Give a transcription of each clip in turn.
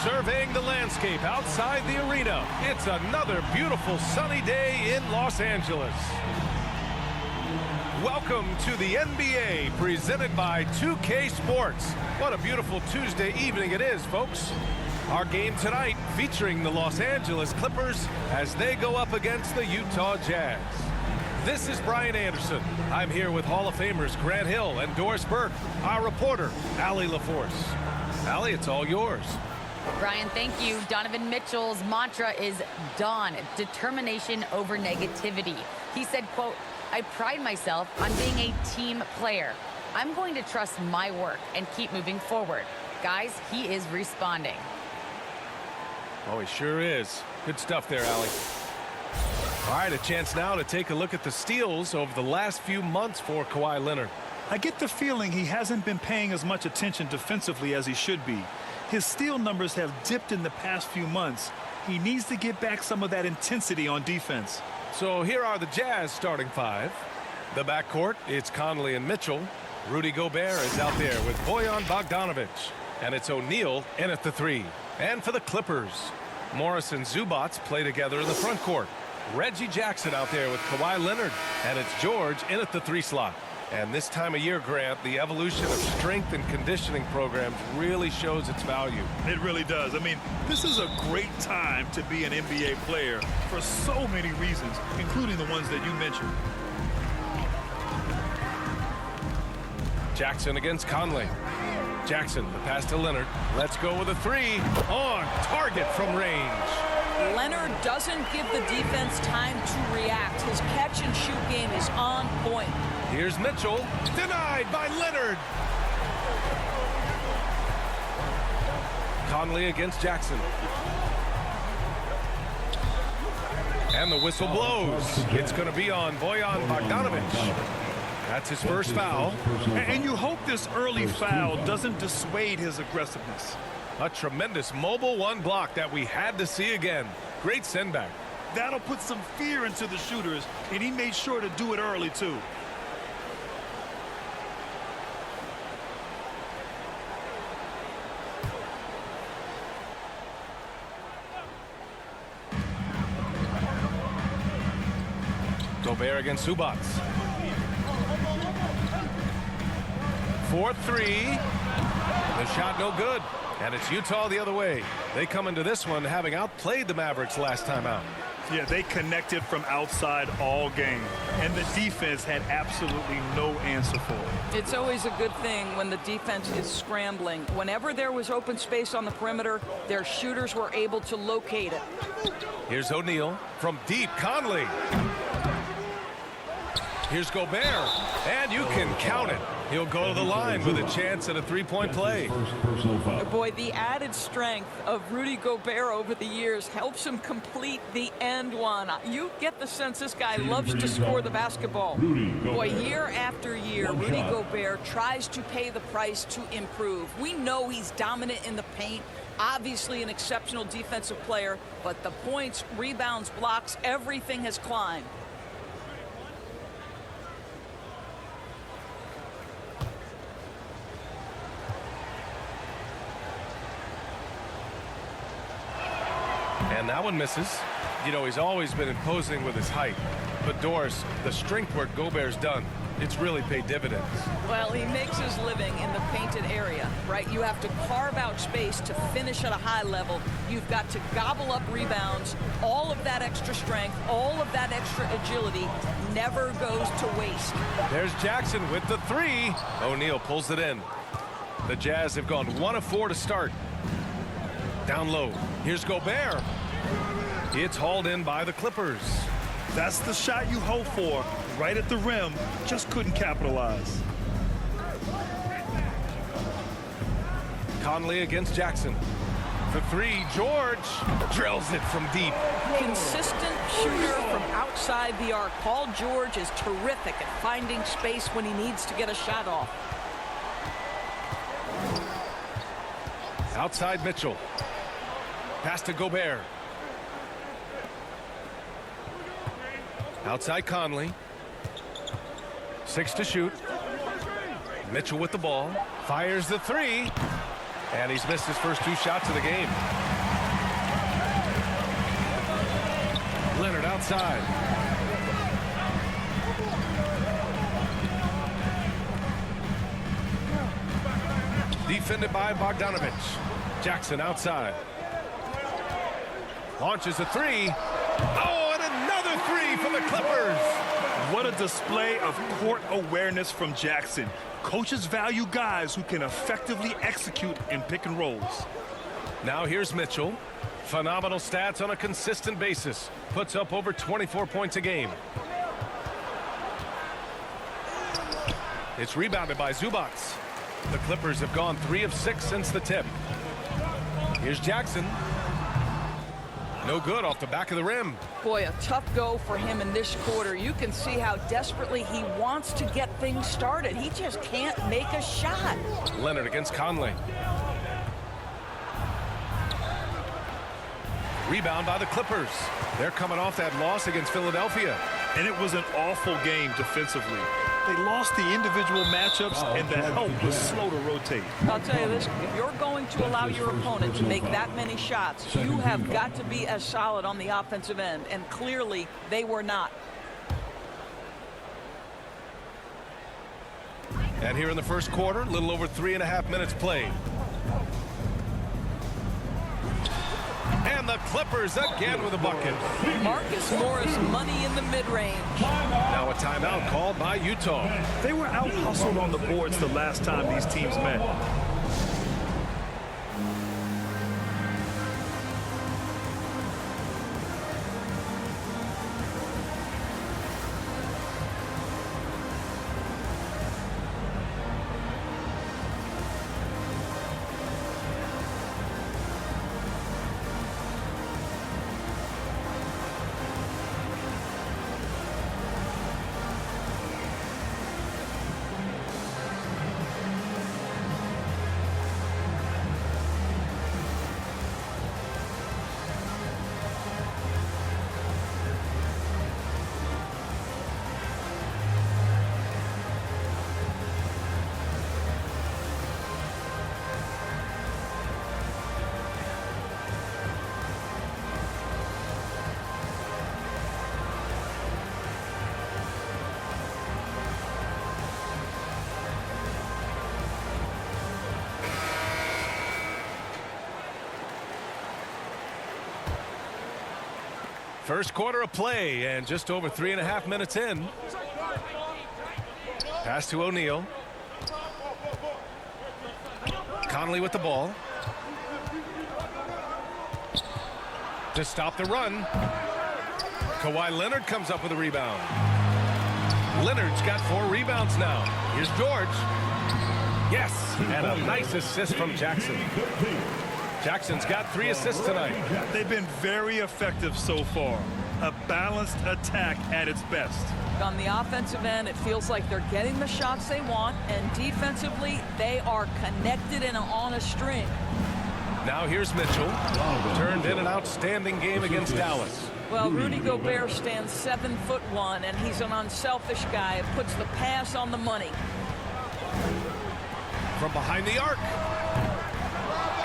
Surveying the landscape outside the arena, it's another beautiful sunny day in Los Angeles. Welcome to the NBA, presented by 2K Sports. What a beautiful Tuesday evening it is, folks. Our game tonight featuring the Los Angeles Clippers as they go up against the Utah Jazz. This is Brian Anderson. I'm here with Hall of Famers Grant Hill and Doris Burke, our reporter, Allie LaForce. Allie, it's all yours. Brian, thank you. Donovan Mitchell's mantra is dawn, determination over negativity. He said, quote, "I pride myself on being a team player. I'm going to trust my work and keep moving forward." Guys, he is responding. Oh, he sure is. Good stuff there, Allie. All right, a chance now to take a look at the steals over the last few months for Kawhi Leonard. I get the feeling he hasn't been paying as much attention defensively as he should be. His steal numbers have dipped in the past few months. He needs to get back some of that intensity on defense. So here are the Jazz starting five. The backcourt, it's Conley and Mitchell. Rudy Gobert is out there with Bojan Bogdanovic. And it's O'Neal in at the three. And for the Clippers, Morris and Zubac play together in the front court. Reggie Jackson out there with Kawhi Leonard. And it's George in at the three slot. And this time of year, Grant, the evolution of strength and conditioning programs really shows its value. It really does. I mean, this is a great time to be an NBA player for so many reasons, including the ones that you mentioned. Jackson against Conley. Jackson, the pass to Leonard. Let's go with a three. On target from range. Leonard doesn't give the defense time to react. His catch-and-shoot game is on point. Here's Mitchell. Denied by Leonard. Conley against Jackson. And the whistle blows. It's going to be on Bojan Bogdanovic. That's his first foul. And you hope this early foul doesn't dissuade his aggressiveness. A tremendous mobile one block that we had to see again. Great sendback. That'll put some fear into the shooters, and he made sure to do it early, too. Gobert against Zubac. 4-3. The shot no good. And it's Utah the other way. They come into this one having outplayed the Mavericks last time out. Yeah, they connected from outside all game. And the defense had absolutely no answer for it. It's always a good thing when the defense is scrambling. Whenever there was open space on the perimeter, their shooters were able to locate it. Here's O'Neal from deep. Conley. Here's Gobert, and you can count it. He'll go to the line with a chance at a three-point play. Boy, the added strength of Rudy Gobert over the years helps him complete the end one. You get the sense this guy loves to score the basketball. Boy, year after year, Rudy Gobert tries to pay the price to improve. We know he's dominant in the paint, obviously an exceptional defensive player, but the points, rebounds, blocks, everything has climbed. And that one misses. You know, he's always been imposing with his height. But Doris, the strength work Gobert's done, it's really paid dividends. Well, he makes his living in the painted area, right? You have to carve out space to finish at a high level. You've got to gobble up rebounds. All of that extra strength, all of that extra agility never goes to waste. There's Jackson with the three. O'Neal pulls it in. The Jazz have gone 1 of 4 to start. Down low. Here's Gobert. It's hauled in by the Clippers. That's the shot you hope for. Right at the rim. Just couldn't capitalize. Conley against Jackson. The three, George drills it from deep. Consistent shooter from outside the arc. Paul George is terrific at finding space when he needs to get a shot off. Outside Mitchell. Pass to Gobert. Outside Conley. 6 to shoot. Mitchell with the ball. Fires the three. And he's missed his first 2 shots of the game. Leonard outside. Defended by Bogdanovich. Jackson outside. Launches a 3. Oh, and another 3 for the Clippers. What a display of court awareness from Jackson. Coaches value guys who can effectively execute in pick and rolls. Now here's Mitchell. Phenomenal stats on a consistent basis. Puts up over 24 points a game. It's rebounded by Zubac. The Clippers have gone 3 of 6 since the tip. Here's Jackson. No good off the back of the rim. Boy, a tough go for him in this quarter. You can see how desperately he wants to get things started. He just can't make a shot. Leonard against Conley. Rebound by the Clippers. They're coming off that loss against Philadelphia. And it was an awful game defensively. They lost the individual matchups, and the help was slow to rotate. I'll tell you this, if you're going to allow your opponent to make that many shots, you have got to be as solid on the offensive end, and clearly they were not. And here in the first quarter, a little over 3.5 minutes played. And the Clippers again with a bucket. Marcus Morris money in the mid-range. Now a timeout called by Utah. They were out-hustled on the boards the last time these teams met. First quarter of play and just over 3.5 minutes in. Pass to O'Neal. Connolly with the ball. To stop the run. Kawhi Leonard comes up with a rebound. Leonard's got 4 rebounds now. Here's George. Yes, and a nice assist from Jackson. Jackson's got 3 assists tonight. They've been very effective so far. A balanced attack at its best. On the offensive end, it feels like they're getting the shots they want, and defensively, they are connected and on a string. Now here's Mitchell. Turned in an outstanding game against Dallas. Well, Rudy Gobert stands 7'1", and he's an unselfish guy. It puts the pass on the money. From behind the arc.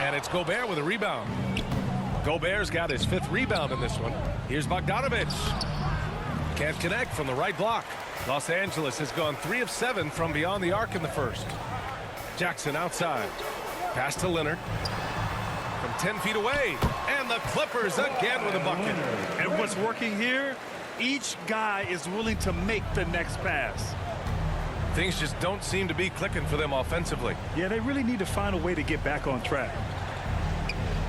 And it's Gobert with a rebound. Gobert's got his 5th rebound in this one. Here's Bogdanovich. Can't connect from the right block. Los Angeles has gone 3 of 7 from beyond the arc in the first. Jackson outside. Pass to Leonard. From 10 feet away. And the Clippers again with a bucket. And what's working here, each guy is willing to make the next pass. Things just don't seem to be clicking for them offensively. Yeah, they really need to find a way to get back on track.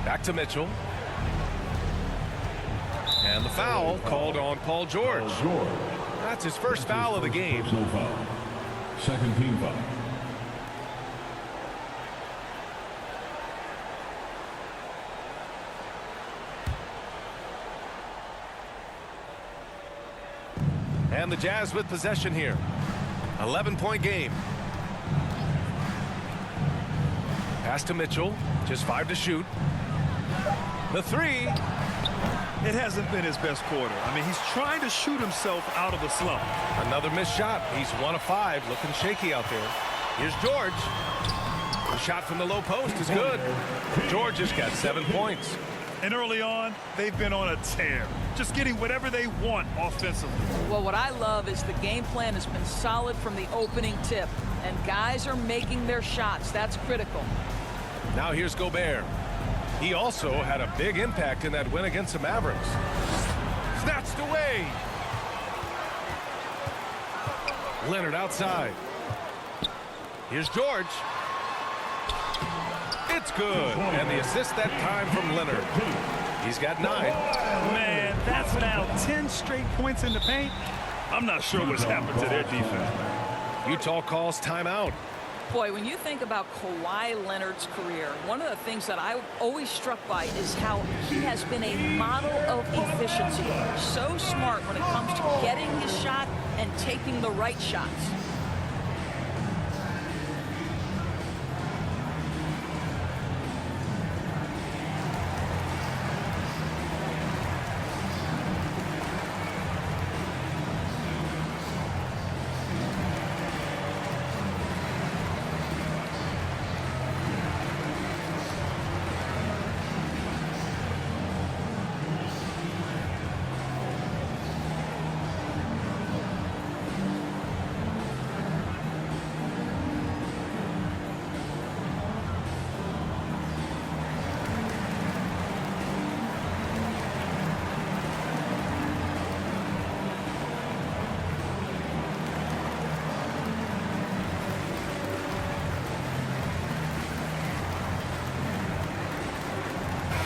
Back to Mitchell. And the foul called on Paul George. That's his first foul of the game. No foul. Second team foul. And the Jazz with possession here. 11-point game. Pass to Mitchell. Just 5 to shoot. The 3. It hasn't been his best quarter. I mean, he's trying to shoot himself out of the slump. Another missed shot. He's 1 of 5. Looking shaky out there. Here's George. shot from the low post is good. George has got 7 points. And early on, they've been on a tear, just getting whatever they want offensively. Well, what I love is the game plan has been solid from the opening tip, and guys are making their shots. That's critical. Now here's Gobert. He also had a big impact in that win against the Mavericks. Snatched away. Leonard outside. Here's George. It's good. And the assist that time from Leonard. He's got 9. Man, that's now 10 straight points in the paint. I'm not sure what's happened to their defense. Utah calls timeout. Boy, when you think about Kawhi Leonard's career, one of the things that I'm always struck by is how he has been a model of efficiency. So smart when it comes to getting his shot and taking the right shots.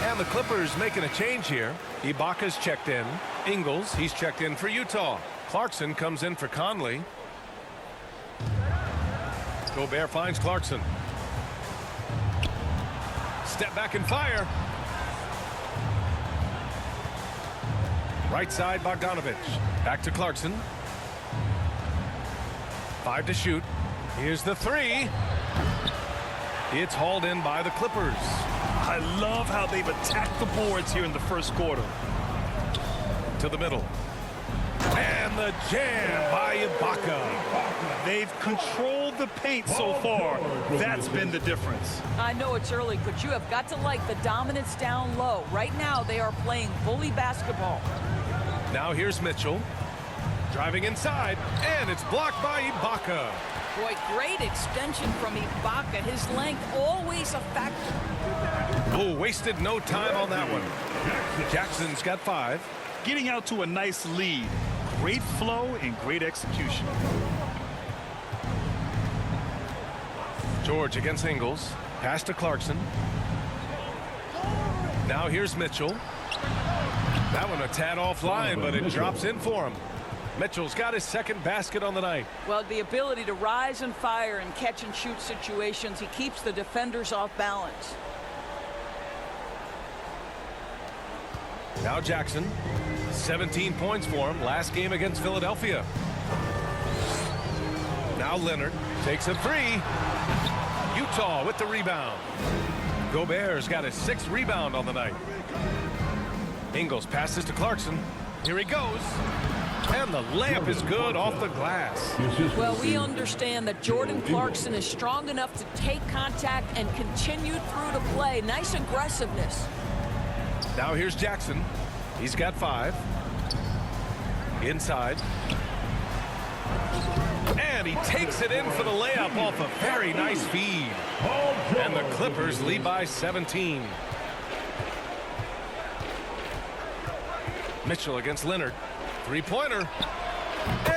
And the Clippers making a change here. Ibaka's checked in. Ingles, he's checked in for Utah. Clarkson comes in for Conley. Gobert finds Clarkson. Step back and fire. Right side, Bogdanovich. Back to Clarkson. 5 to shoot. Here's the 3. It's hauled in by the Clippers. I love how they've attacked the boards here in the first quarter. To the middle. And the jam by Ibaka. They've controlled the paint so far. That's been the difference. I know it's early, but you have got to like the dominance down low. Right now, they are playing bully basketball. Now here's Mitchell. Driving inside, and it's blocked by Ibaka. Boy, great extension from Ibaka. His length always a factor. Oh, wasted no time on that one. Jackson's got 5. Getting out to a nice lead. Great flow and great execution. George against Ingles. Pass to Clarkson. Now here's Mitchell. That one a tad offline, but it drops in for him. Mitchell's got his second basket on the night. Well, the ability to rise and fire in catch and shoot situations, he keeps the defenders off balance. Now Jackson. 17 points for him last game against Philadelphia. Now Leonard takes a 3. Utah with the rebound. Gobert's got his 6th rebound on the night. Ingles passes to Clarkson. Here he goes. And the layup is good off the glass. Well, we understand that Jordan Clarkson is strong enough to take contact and continue through to play. Nice aggressiveness. Now here's Jackson. He's got 5. Inside. And he takes it in for the layup off a very nice feed. And the Clippers lead by 17. Mitchell against Leonard. 3-pointer.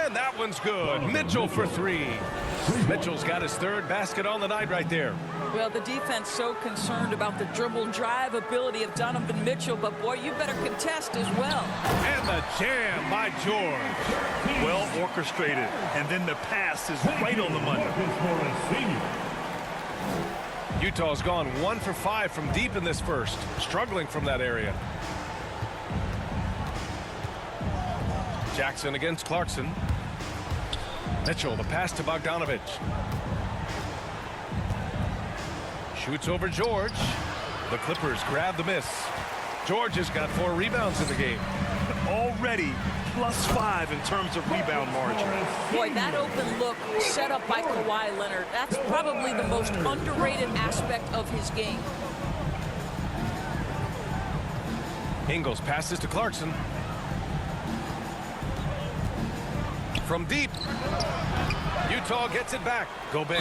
And that one's good. Mitchell for 3. Mitchell's got his 3rd basket on the night right there. Well, the defense so concerned about the dribble drive ability of Donovan Mitchell, but boy, you better contest as well. And the jam by George. Well orchestrated. And then the pass is right on the money. Utah's gone 1 for 5 from deep in this first. Struggling from that area. Jackson against Clarkson. Mitchell, the pass to Bogdanovich. Shoots over George. The Clippers grab the miss. George has got 4 rebounds in the game. already +5 in terms of rebound margin. Boy, that open look set up by Kawhi Leonard, that's probably the most underrated aspect of his game. Ingles passes to Clarkson. From deep. Utah gets it back. Gobert.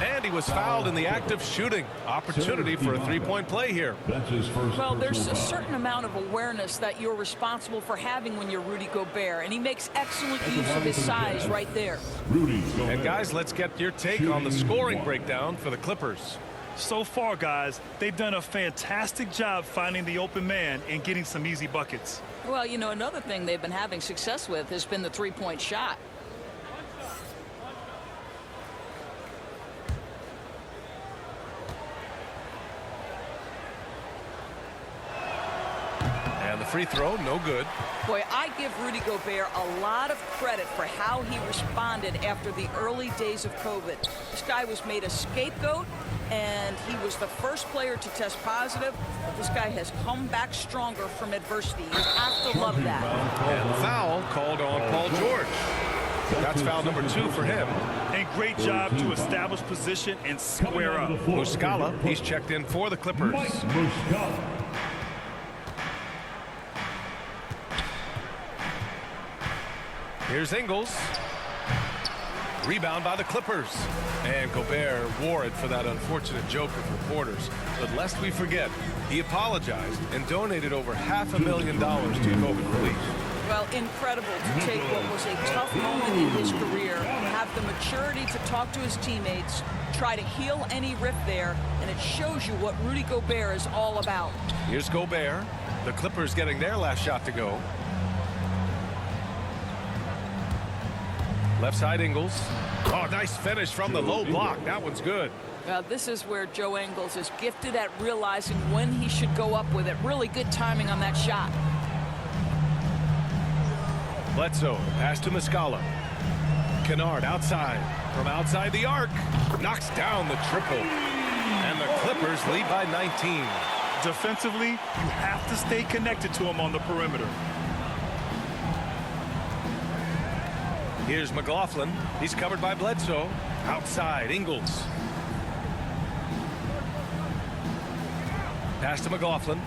And he was fouled in the act of shooting. Opportunity for a three-point play here. That's his first. Well, there's a certain amount of awareness that you're responsible for having when you're Rudy Gobert, and he makes excellent use of his size right there. Rudy Gobert. And guys, let's get your take on the scoring breakdown for the Clippers. So far, guys, they've done a fantastic job finding the open man and getting some easy buckets. Well, you know, another thing they've been having success with has been the three-point shot. And the free throw, no good. Boy, I give Rudy Gobert a lot of credit for how he responded after the early days of COVID. This guy was made a scapegoat, and he was the first player to test positive. But this guy has come back stronger from adversity. You have to love that. And foul called on Paul George. That's foul number 2 for him. And great job to establish position and square up. Muscala, he's checked in for the Clippers. Muscala. Here's Ingles. Rebound by the Clippers. And Gobert wore it for that unfortunate joke with reporters. But lest we forget, he apologized and donated over $500,000 to COVID relief. Well, incredible to take what was a tough moment in his career, have the maturity to talk to his teammates, try to heal any rift there, and it shows you what Rudy Gobert is all about. Here's Gobert. The Clippers getting their last shot to go. Left side Ingles. Oh, nice finish from the low block. That one's good. Well, this is where Joe Ingles is gifted at realizing when he should go up with it. Really good timing on that shot. Bledsoe, pass to Muscala. Kennard outside. From outside the arc. Knocks down the triple. And the Clippers lead by 19. Defensively, you have to stay connected to him on the perimeter. Here's McLaughlin. He's covered by Bledsoe. Outside, Ingles. Pass to McLaughlin.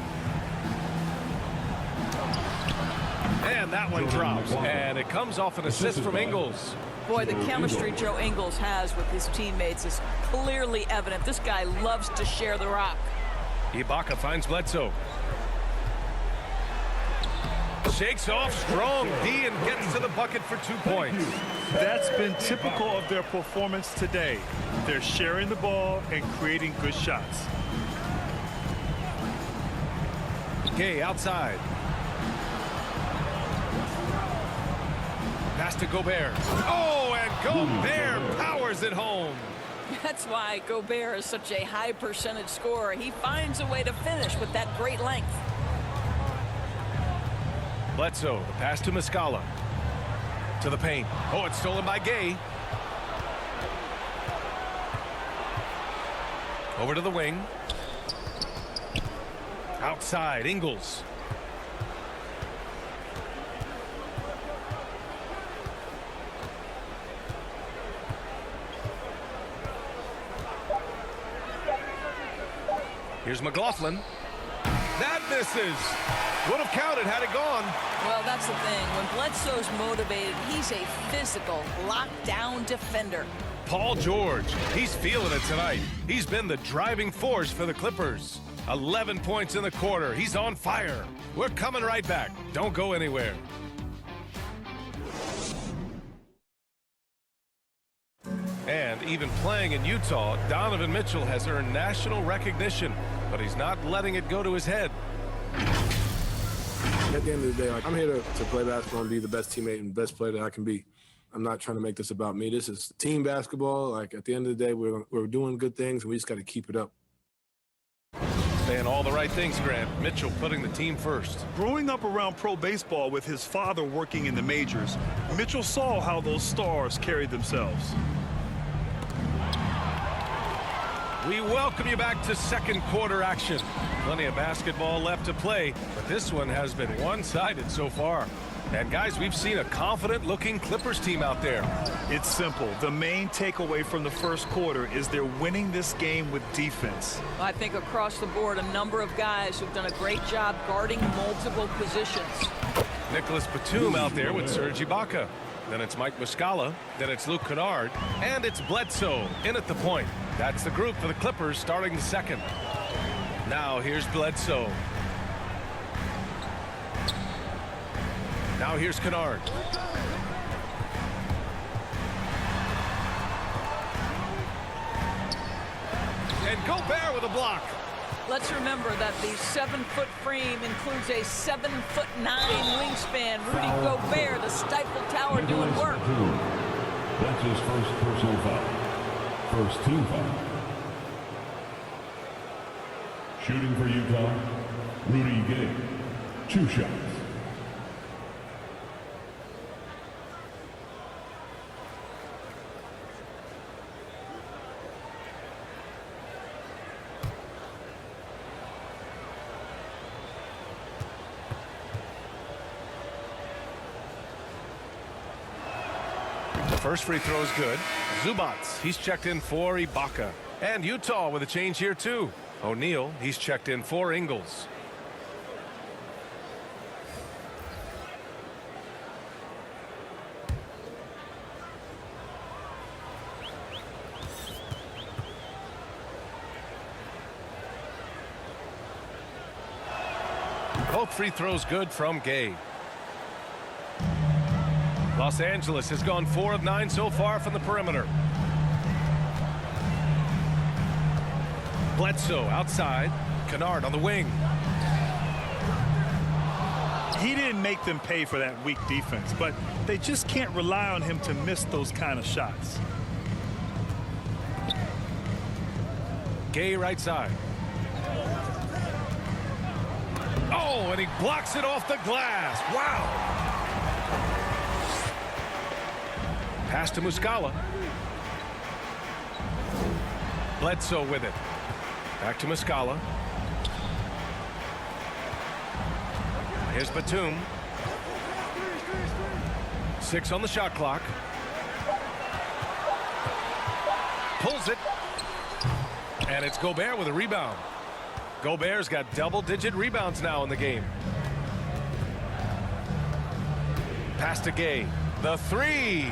And that one drops. And it comes off an assist from Ingles. Boy, the chemistry Joe Ingles has with his teammates is clearly evident. This guy loves to share the rock. Ibaka finds Bledsoe. Shakes off strong D and gets to the bucket for 2 points. That's been typical of their performance today. They're sharing the ball and creating good shots. Gay outside. Pass to Gobert. Oh, and Gobert powers it home. That's why Gobert is such a high percentage scorer. He finds a way to finish with that great length. Bledsoe, the pass to Muscala. To the paint. Oh, it's stolen by Gay. Over to the wing. Outside, Ingles. Here's McLaughlin. That misses. Would have counted had it gone. Well, that's the thing. When Bledsoe's motivated, he's a physical, lockdown defender. Paul George, he's feeling it tonight. He's been the driving force for the Clippers. 11 points in the quarter. He's on fire. We're coming right back. Don't go anywhere. And even playing in Utah, Donovan Mitchell has earned national recognition, but he's not letting it go to his head. At the end of the day, I'm here to play basketball and be the best teammate and best player that I can be. I'm not trying to make this about me. This is team basketball. Like, at the end of the day, we're doing good things, and we just got to keep it up. Saying all the right things, Grant. Mitchell putting the team first. Growing up around pro baseball with his father working in the majors, Mitchell saw how those stars carried themselves. We welcome you back to second quarter action. Plenty of basketball left to play, but this one has been one-sided so far. And guys, we've seen a confident-looking Clippers team out there. It's simple. The main takeaway from the first quarter is they're winning this game with defense. I think across the board, a number of guys who've done a great job guarding multiple positions. Nicholas Batum out there with Serge Ibaka. Then it's Mike Muscala. Then it's Luke Kennard. And it's Bledsoe in at the point. That's the group for the Clippers starting the second. Now here's Bledsoe. Now here's Kennard. And Gobert with a block. Let's remember that the 7-foot frame includes a 7'9" wingspan. Rudy Gobert, the Stifle Tower, doing work. That's his first personal foul. First team foul. Shooting for Utah, Rudy Gobert. 2 shots. First free throw is good. Zubats, he's checked in for Ibaka. And Utah with a change here too. O'Neal, he's checked in for Ingles. Both free throws good from Gay. Los Angeles has gone 4 of 9 so far from the perimeter. Bledsoe outside. Kennard on the wing. He didn't make them pay for that weak defense, but they just can't rely on him to miss those kind of shots. Gay right side. Oh, and he blocks it off the glass. Wow. Pass to Muscala. Bledsoe with it. Back to Muscala. Here's Batum. 6 on the shot clock. Pulls it. And it's Gobert with a rebound. Gobert's got double-digit rebounds now in the game. Pass to Gay. The 3.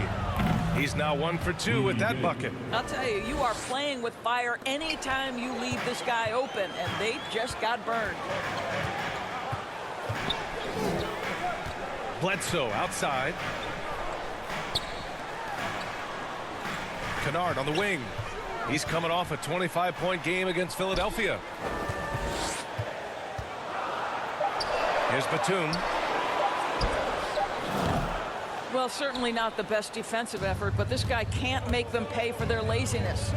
He's now 1 for 2 with that bucket. I'll tell you, you are playing with fire anytime you leave this guy open, and they just got burned. Bledsoe outside. Kennard on the wing. He's coming off a 25-point game against Philadelphia. Here's Batum. Well, certainly not the best defensive effort, but this guy can't make them pay for their laziness.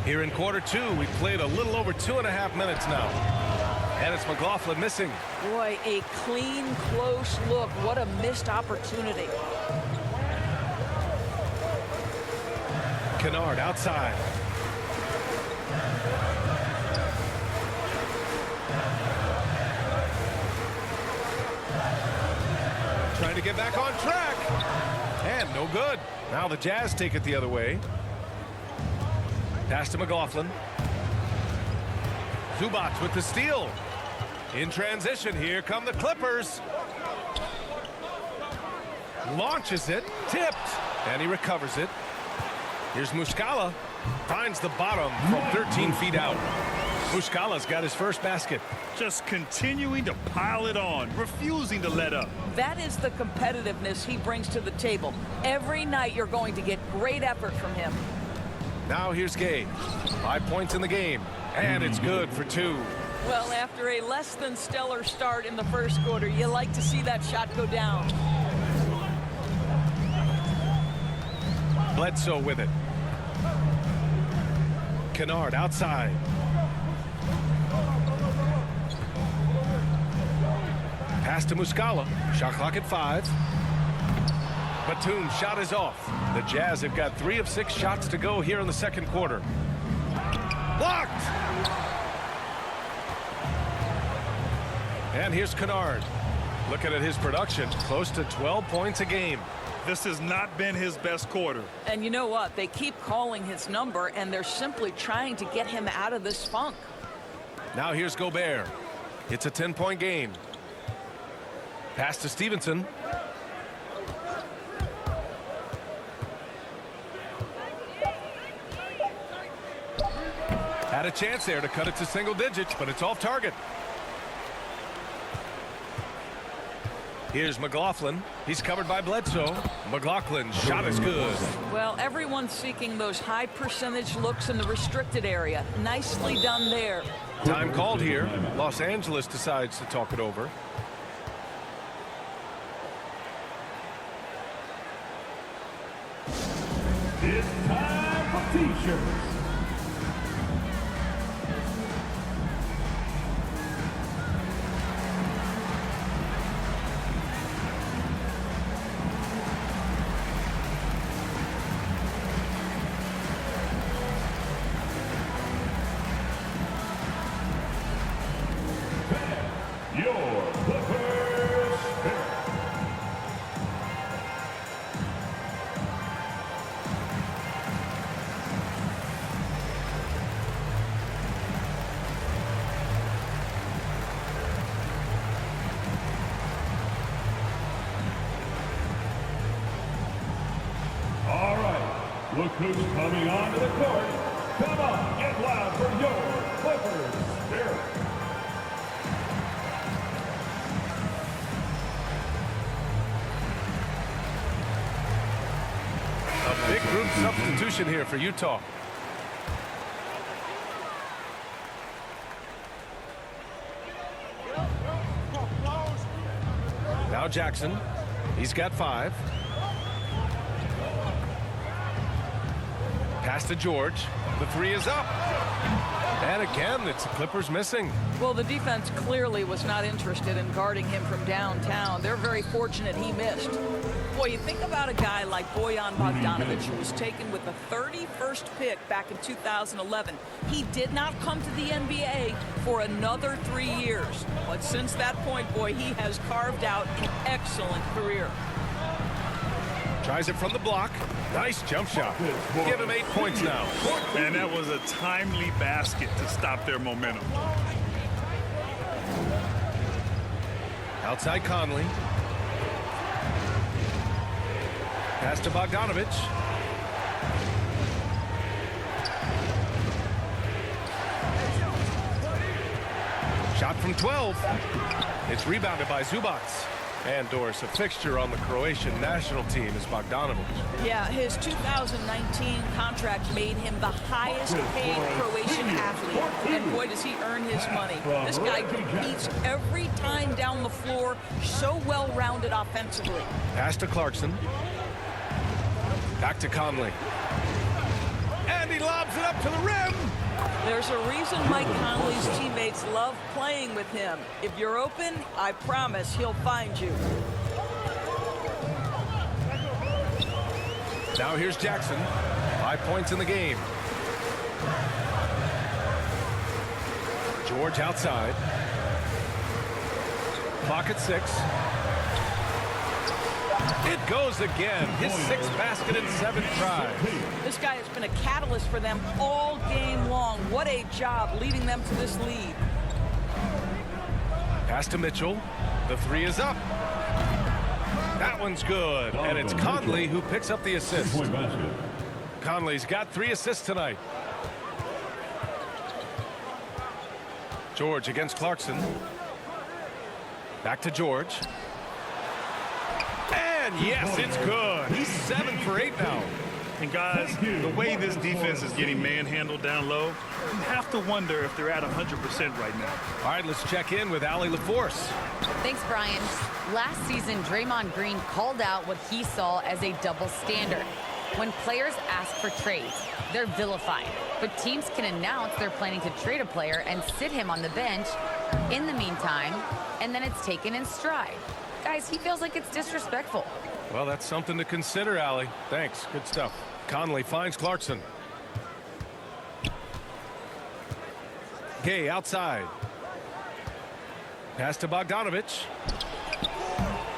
Here in quarter 2, we played a little over 2.5 minutes now. And it's McLaughlin missing. Boy, a clean, close look. What a missed opportunity. Kennard outside. Trying to get back on track. And no good. Now the Jazz take it the other way. Pass to McLaughlin. Zubats with the steal. In transition, here come the Clippers. Launches it. Tipped. And he recovers it. Here's Muscala. Finds the bottom from 13 feet out. Muscala's got his first basket. Just continuing to pile it on, refusing to let up. That is the competitiveness he brings to the table. Every night you're going to get great effort from him. Now here's Gay. 5 points in the game. And it's good for 2. Well, after a less than stellar start in the first quarter, you like to see that shot go down. Bledsoe with it. Kennard outside. Pass to Muscala. Shot clock at 5. Batum's shot is off. The Jazz have got 3 of 6 shots to go here in the second quarter. Blocked! And here's Kennard. Looking at his production, close to 12 points a game. This has not been his best quarter. And you know what? They keep calling his number, and they're simply trying to get him out of this funk. Now here's Gobert. It's a 10-point game. Pass to Stevenson. Had a chance there to cut it to single digits, but it's off target. Here's McLaughlin. He's covered by Bledsoe. McLaughlin's shot is good. Well, everyone's seeking those high percentage looks in the restricted area. Nicely done there. Time called here. Los Angeles decides to talk it over. It's time for T-shirts. Your Clippers spirit. All right, look who's coming onto the court. Come on, get loud for your Clippers spirit. A big group substitution here for Utah. Now Jackson. He's got 5. Pass to George. The 3 is up. And again, it's the Clippers missing. Well, the defense clearly was not interested in guarding him from downtown. They're very fortunate he missed. Boy, you think about a guy like Bojan Bogdanovic, who was taken with the 31st pick back in 2011. He did not come to the NBA for another 3 years. But since that point, boy, he has carved out an excellent career. Tries it from the block. Nice jump shot. Give him 8 points now. And that was a timely basket to stop their momentum. Outside Conley. Pass to Bogdanovic. Shot from 12. It's rebounded by Zubac. And Doris, a fixture on the Croatian national team is Bogdanovic. Yeah, his 2019 contract made him the highest paid Croatian athlete. And boy, does he earn his money. This guy competes every time down the floor, so well-rounded offensively. Pass to Clarkson. Back to Conley. And he lobs it up to the rim. There's a reason Mike Conley's teammates love playing with him. If you're open, I promise he'll find you. Now here's Jackson. 5 points in the game. George outside. Clock at 6. It goes again. His 6th basket in 7 tries. This guy has been a catalyst for them all game long. What a job leading them to this lead. Pass to Mitchell. The 3 is up. That one's good. And it's Conley who picks up the assist. Conley's got 3 assists tonight. George against Clarkson. Back to George. And yes, it's good. He's 7 for 8 now. And guys, the way this defense is getting manhandled down low, you have to wonder if they're at 100% right now. All right, let's check in with Allie LaForce. Thanks, Brian. Last season, Draymond Green called out what he saw as a double standard. When players ask for trades, they're vilified. But teams can announce they're planning to trade a player and sit him on the bench in the meantime, and then it's taken in stride. Guys, he feels like it's disrespectful. Well, that's something to consider, Allie. Thanks. Good stuff. Conley finds Clarkson. Gay outside. Pass to Bogdanovich.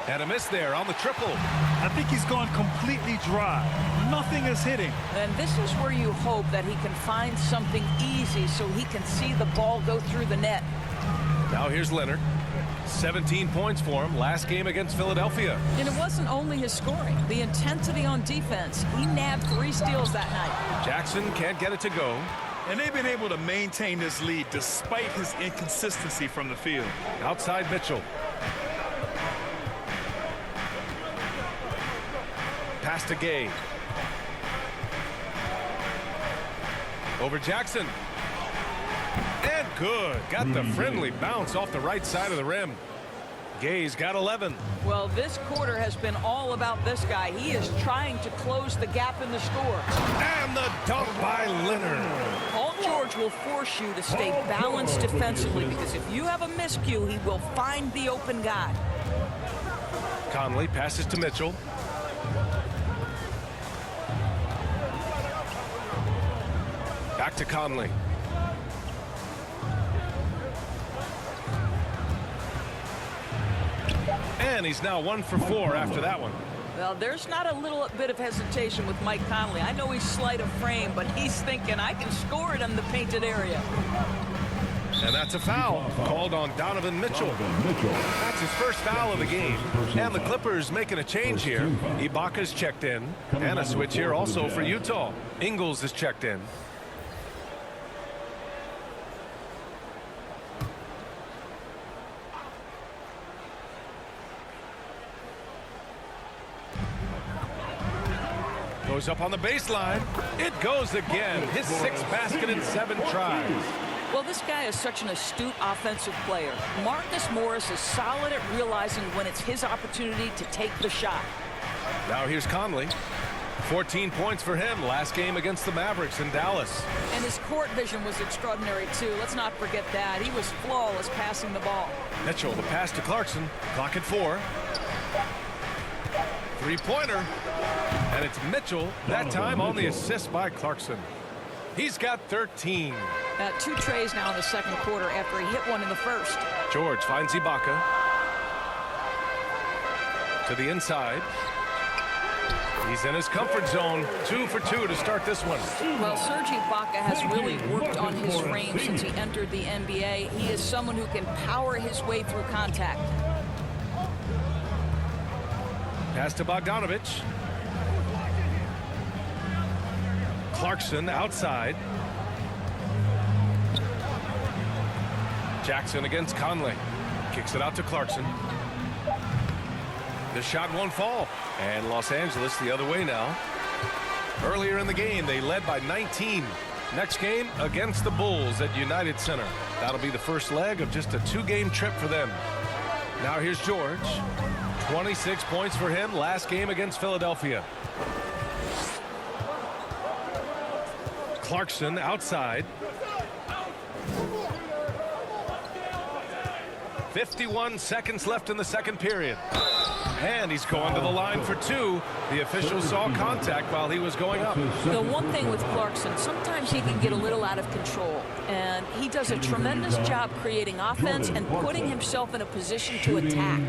And a miss there on the triple. I think he's gone completely dry. Nothing is hitting. And this is where you hope that he can find something easy so he can see the ball go through the net. Now here's Leonard. 17 points for him last game against Philadelphia. And it wasn't only his scoring. The intensity on defense. He nabbed 3 steals that night. Jackson can't get it to go. And they've been able to maintain this lead despite his inconsistency from the field. Outside Mitchell. Pass to Gay. Over Jackson. And good. Got the friendly bounce off the right side of the rim. Gay's got 11. Well, this quarter has been all about this guy. He is trying to close the gap in the score. And the dunk by Leonard. Paul George will force you to stay balanced defensively because if you have a miscue, he will find the open guy. Conley passes to Mitchell. Back to Conley. And he's now 1 for 4 after that one. Well, there's not a little bit of hesitation with Mike Conley. I know he's slight of frame, but he's thinking, I can score it in the painted area. And that's a foul called on Donovan Mitchell. That's his first foul of the game. And the Clippers making a change here. Ibaka's checked in. And a switch here also for Utah. Ingles is checked in. Goes up on the baseline. It goes again. His 6th basket in 7 tries. Well, this guy is such an astute offensive player. Marcus Morris is solid at realizing when it's his opportunity to take the shot. Now here's Conley. 14 points for him last game against the Mavericks in Dallas. And his court vision was extraordinary, too. Let's not forget that. He was flawless passing the ball. Mitchell, the pass to Clarkson. Clock at 4. 3-pointer. And it's Mitchell, that time on the assist by Clarkson. He's got 13. 2 trays now in the second quarter after he hit one in the first. George finds Ibaka. To the inside. He's in his comfort zone. 2 for 2 to start this one. Well, Serge Ibaka has really worked on his frame since he entered the NBA. He is someone who can power his way through contact. Pass to Bogdanovich. Clarkson outside. Jackson against Conley. Kicks it out to Clarkson. The shot won't fall. And Los Angeles the other way now. Earlier in the game, they led by 19. Next game against the Bulls at United Center. That'll be the first leg of just a 2-game trip for them. Now here's George. 26 points for him last game against Philadelphia. Clarkson outside. 51 seconds left in the second period. And he's going to the line for 2. The official saw contact while he was going up. The one thing with Clarkson, sometimes he can get a little out of control. And he does a tremendous job creating offense and putting himself in a position to attack.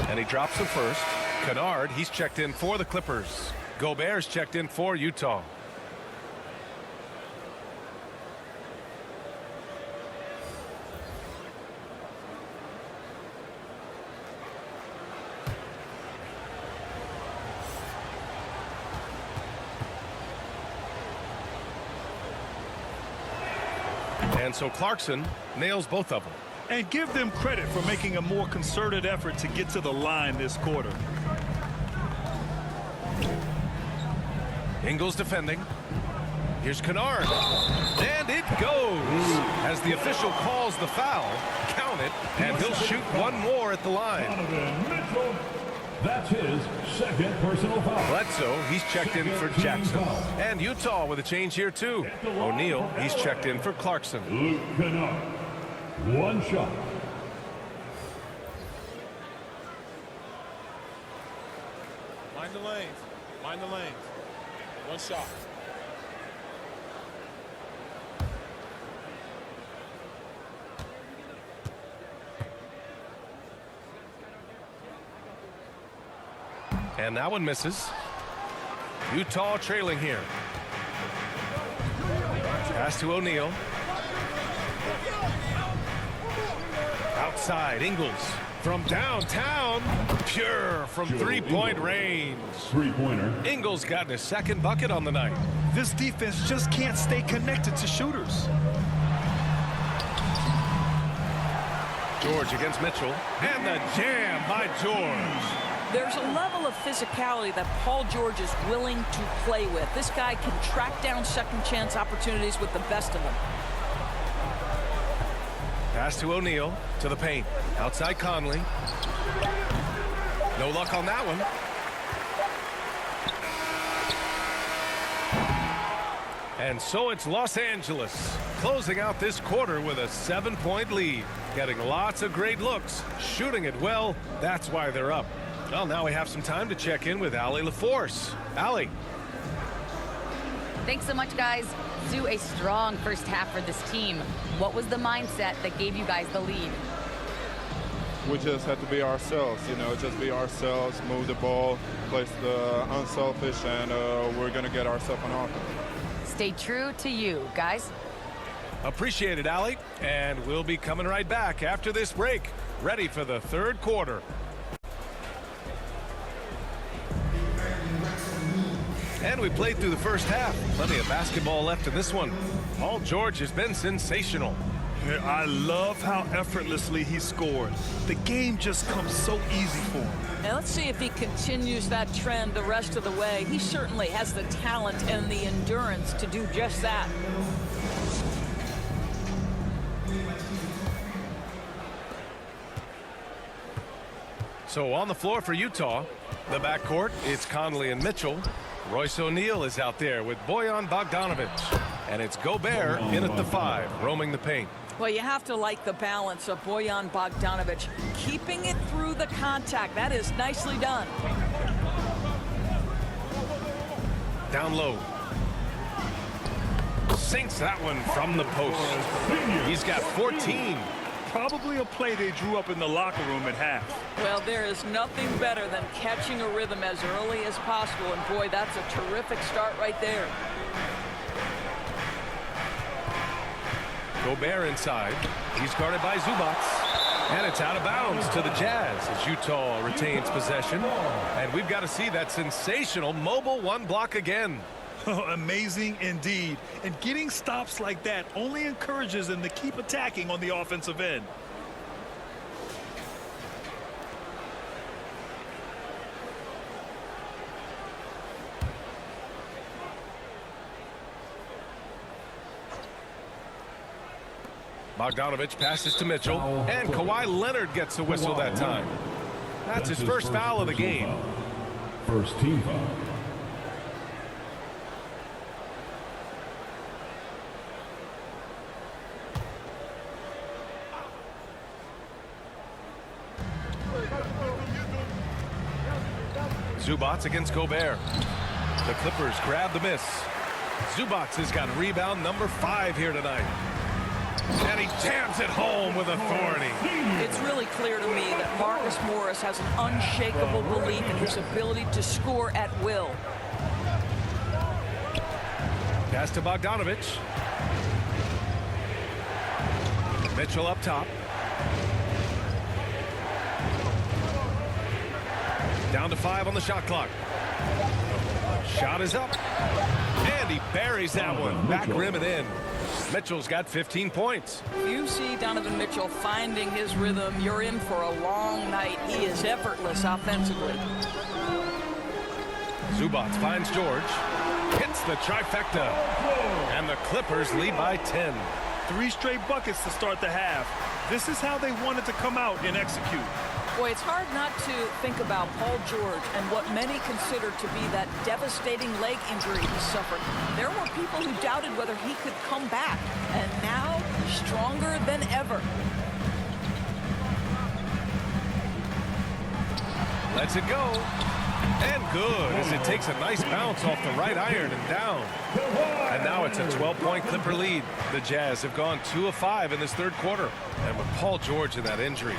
And he drops the first. Kennard, he's checked in for the Clippers. Gobert's checked in for Utah. And so Clarkson nails both of them. And give them credit for making a more concerted effort to get to the line this quarter. Ingles defending. Here's Kennard. And it goes. As the official calls the foul, count it, and he'll shoot one more at the line. That's his second personal foul. Bledsoe, he's checked in for Jackson. And Utah with a change here, too. O'Neal, he's checked in for Clarkson. Luke Connolly, one shot. Mind the lanes. Mind the lanes. One shot. And that one misses. Utah trailing here. Pass to O'Neal. Outside, Ingles. From downtown, pure from three-point range. Three-pointer. Ingles got his second bucket on the night. This defense just can't stay connected to shooters. George against Mitchell. And the jam by George. There's a level of physicality that Paul George is willing to play with. This guy can track down second chance opportunities with the best of them. Pass to O'Neal, to the paint. Outside Conley. No luck on that one. And so it's Los Angeles closing out this quarter with a 7-point lead. Getting lots of great looks, shooting it well. That's why they're up. Well, now we have some time to check in with Allie LaForce. Allie. Thanks so much, guys. Sue, a strong first half for this team. What was the mindset that gave you guys the lead? We just have to be ourselves, just be ourselves, move the ball, play the unselfish, and we're going to get ourselves on offense. Stay true to you, guys. Appreciate it, Allie. And we'll be coming right back after this break. Ready for the third quarter. And we played through the first half. Plenty of basketball left in this one. Paul George has been sensational. I love how effortlessly he scored. The game just comes so easy for him. Now let's see if he continues that trend the rest of the way. He certainly has the talent and the endurance to do just that. So on the floor for Utah, the backcourt, it's Conley and Mitchell. Royce O'Neal is out there with Bojan Bogdanovic. And it's Gobert in at the 5, roaming the paint. Well, you have to like the balance of Bojan Bogdanovic. Keeping it through the contact. That is nicely done. Down low. Sinks that one from the post. He's got 14. Probably a play they drew up in the locker room at half. Well, there is nothing better than catching a rhythm as early as possible. And boy, that's a terrific start right there. Gobert inside. He's guarded by Zubac. And it's out of bounds to the Jazz as Utah retains possession. And we've got to see that sensational mobile one block again. Amazing indeed. And getting stops like that only encourages them to keep attacking on the offensive end. Bogdanovic passes to Mitchell, and Kawhi Leonard gets a whistle that time. That's his first foul of the game. First team foul. Zubac against Gobert. The Clippers grab the miss. Zubac has got rebound number 5 here tonight. And he jams it home with authority. It's really clear to me that Marcus Morris has an unshakable belief in his ability to score at will. Pass to Bogdanovic. Mitchell up top. Down to 5 on the shot clock. Shot is up. And he buries that one. Back rim and in. Mitchell's got 15 points. If you see Donovan Mitchell finding his rhythm, you're in for a long night. He is effortless offensively. Zubac finds George. Hits the trifecta. And the Clippers lead by 10. 3 straight buckets to start the half. This is how they wanted to come out and execute. Boy, it's hard not to think about Paul George and what many consider to be that devastating leg injury he suffered. There were people who doubted whether he could come back, and now stronger than ever. Lets it go. And good, as it takes a nice bounce off the right iron and down. And now it's a 12-point Clipper lead. The Jazz have gone 2 of 5 in this third quarter. And with Paul George in that injury,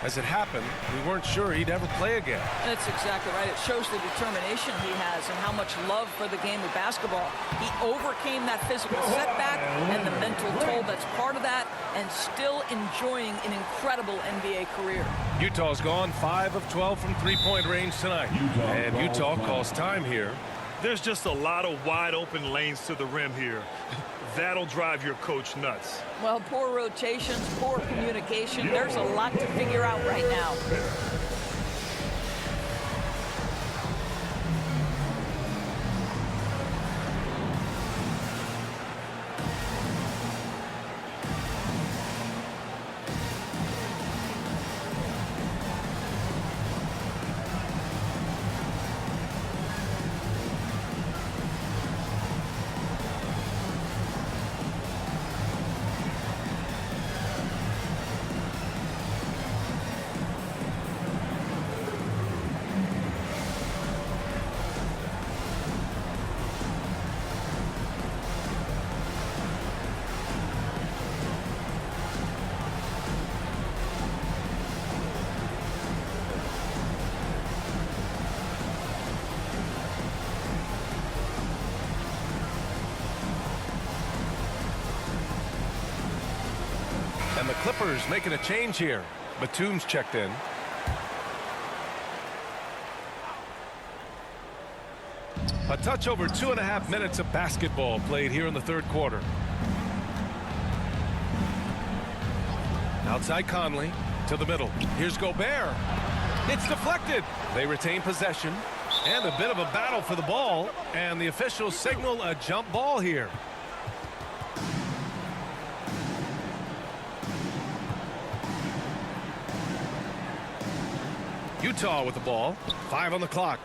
as it happened, we weren't sure he'd ever play again. That's exactly right. It shows the determination he has and how much love for the game of basketball. He overcame that physical setback and the mental toll that's part of that, and still enjoying an incredible NBA career. Utah's gone 5 of 12 from three-point range tonight. And Utah calls time here. There's just a lot of wide open lanes to the rim here. That'll drive your coach nuts. Well, poor rotations, poor communication. There's a lot to figure out right now. And the Clippers making a change here. Batum's checked in. A touch over 2.5 minutes of basketball played here in the third quarter. Outside Conley to the middle. Here's Gobert. It's deflected. They retain possession. And a bit of a battle for the ball. And the officials signal a jump ball here. Utah with the ball. 5 on the clock.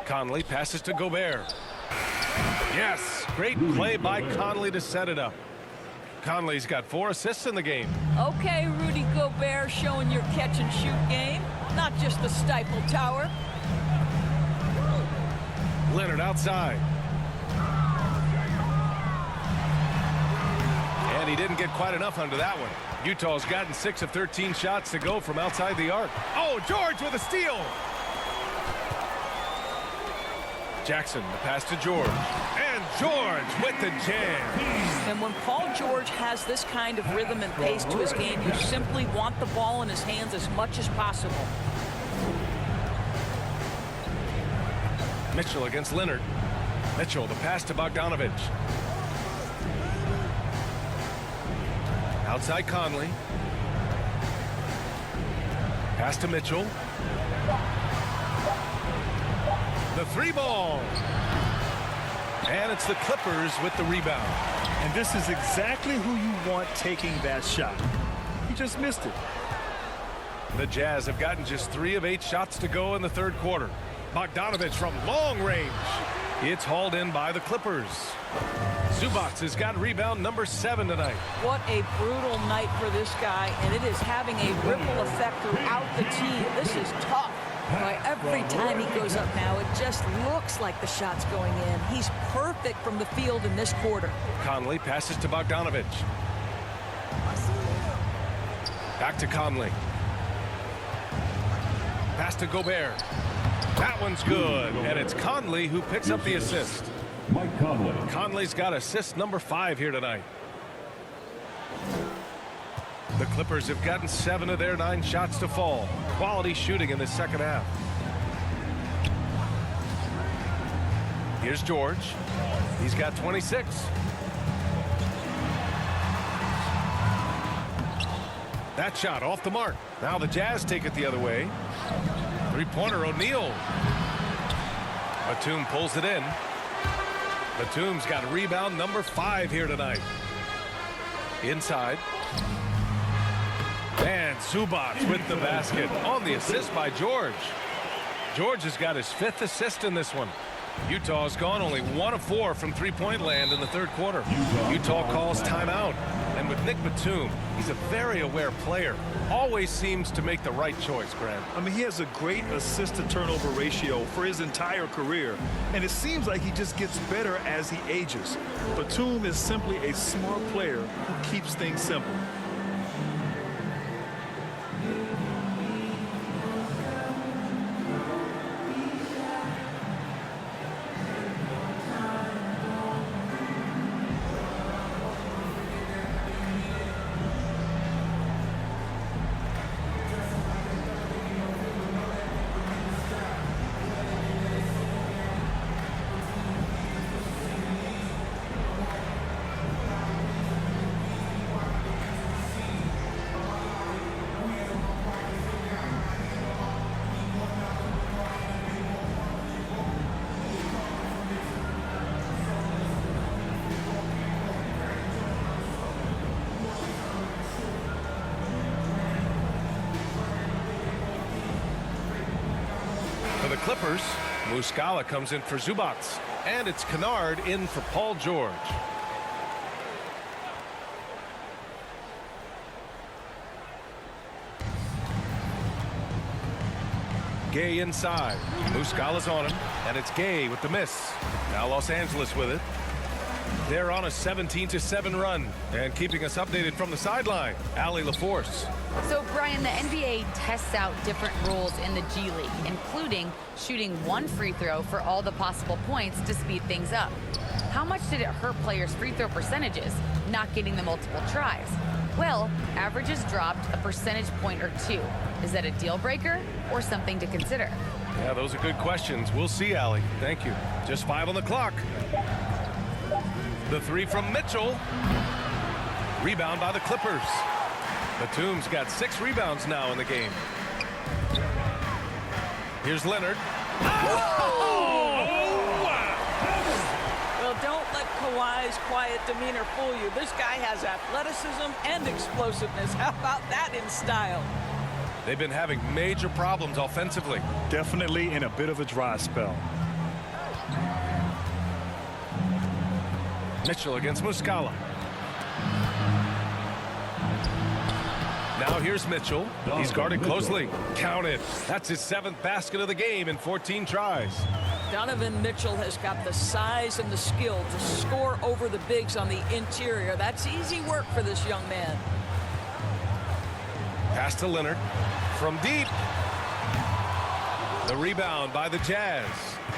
Conley passes to Gobert. Yes, great play by Conley to set it up. Conley's got 4 assists in the game. Okay, Rudy Gobert, showing your catch-and-shoot game, not just the Stifle Tower. Leonard outside. And he didn't get quite enough under that one. Utah's gotten 6 of 13 shots to go from outside the arc. Oh, George with a steal. Jackson, the pass to George. And George with the jam. And when Paul George has this kind of rhythm and pace to his game, you simply want the ball in his hands as much as possible. Mitchell against Leonard. Mitchell, the pass to Bogdanovich. Outside Conley. Pass to Mitchell. The 3-ball. And it's the Clippers with the rebound. And this is exactly who you want taking that shot. He just missed it. The Jazz have gotten just 3 of 8 shots to go in the third quarter. Bogdanovich from long range. It's hauled in by the Clippers. Zubac has got rebound number 7 tonight. What a brutal night for this guy, and it is having a ripple effect throughout the team. This is tough. Boy, every time he goes up now, it just looks like the shot's going in. He's perfect from the field in this quarter. Conley passes to Bogdanovich. Back to Conley. Pass to Gobert. That one's good, and it's Conley who picks up the assist. Mike Conley. Conley's got assist number 5 here tonight. The Clippers have gotten 7 of their 9 shots to fall. Quality shooting in the second half. Here's George. He's got 26. That shot off the mark. Now the Jazz take it the other way. 3-pointer O'Neal. Batum pulls it in. Batum's got rebound number 5 here tonight. Inside. And Zubac with the basket on the assist by George. George has got his 5th assist in this one. Utah's gone only 1 of 4 from three-point land in the third quarter. Utah calls timeout. And with Nick Batum, he's a very aware player. Always seems to make the right choice, Grant. I mean, he has a great assist-to-turnover ratio for his entire career. And it seems like he just gets better as he ages. Batum is simply a smart player who keeps things simple. For the Clippers, Muscala comes in for Zubac. And it's Kennard in for Paul George. Gay inside. Muscala's on him, and it's Gay with the miss. Now Los Angeles with it. They're on a 17-7 run. And keeping us updated from the sideline, Allie LaForce. So, Brian, the NBA tests out different rules in the G League, including shooting 1 free throw for all the possible points to speed things up. How much did it hurt players' free throw percentages, not getting the multiple tries? Well, averages dropped a percentage point or 2. Is that a deal breaker or something to consider? Yeah, those are good questions. We'll see, Allie. Thank you. Just 5 on the clock. The 3 from Mitchell. Rebound by the Clippers. Batum's got 6 rebounds now in the game. Here's Leonard. Well, don't let Kawhi's quiet demeanor fool you. This guy has athleticism and explosiveness. How about that in style? They've been having major problems offensively. Definitely in a bit of a dry spell. Mitchell against Muscala. Now here's Mitchell. He's guarded closely. Counted. That's his 7th basket of the game in 14 tries. Donovan Mitchell has got the size and the skill to score over the bigs on the interior. That's easy work for this young man. Pass to Leonard. From deep. The rebound by the Jazz.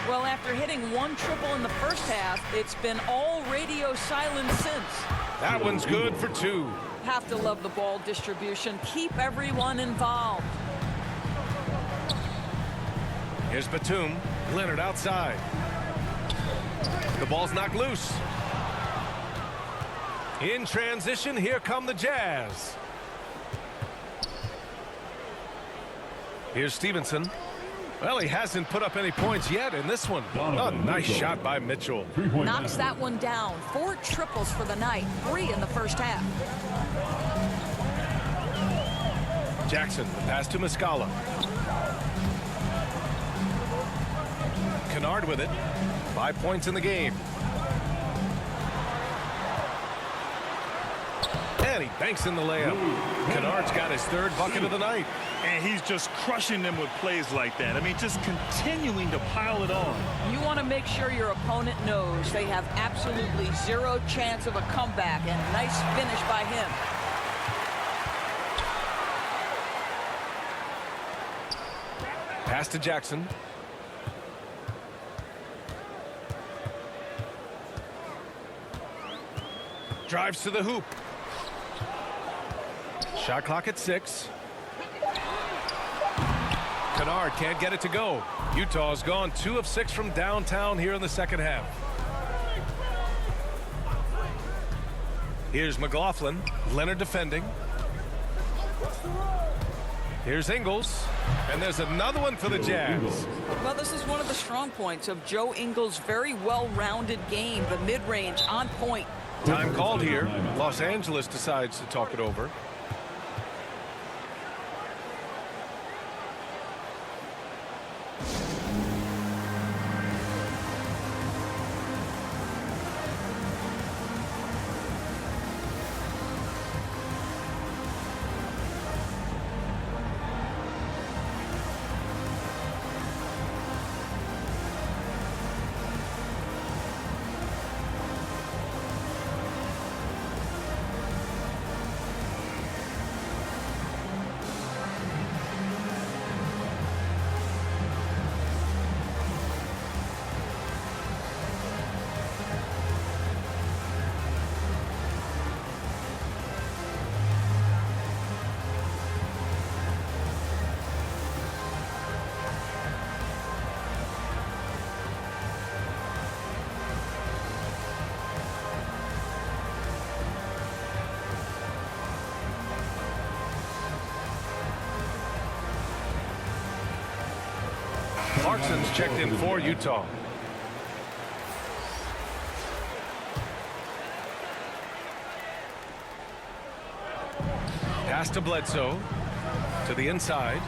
Well, after hitting 1 triple in the first half, it's been all radio silence since. That one's good for 2. Have to love the ball distribution. Keep everyone involved. Here's Batum. Leonard outside. The ball's knocked loose. In transition, here come the Jazz. Here's Stevenson. Well, he hasn't put up any points yet in this one. A nice shot by Mitchell. Knocks that one down. 4 triples for the night. 3 in the first half. Jackson, pass to Muscala. Kennard with it. 5 points in the game. And he banks in the layup. Kennard's got his 3rd bucket of the night. And he's just crushing them with plays like that. I mean, just continuing to pile it on. You want to make sure your opponent knows they have absolutely 0 chance of a comeback. And nice finish by him. Pass to Jackson. Drives to the hoop. Shot clock at 6. Kennard can't get it to go. Utah's gone 2 of 6 from downtown here in the second half. Here's McLaughlin. Leonard defending. Here's Ingles. And there's another one for the Jazz. Well, this is one of the strong points of Joe Ingles' very well-rounded game. The mid-range on point. Time called here. Los Angeles decides to talk it over. Clarkson's checked in for Utah. Pass to Bledsoe. To the inside.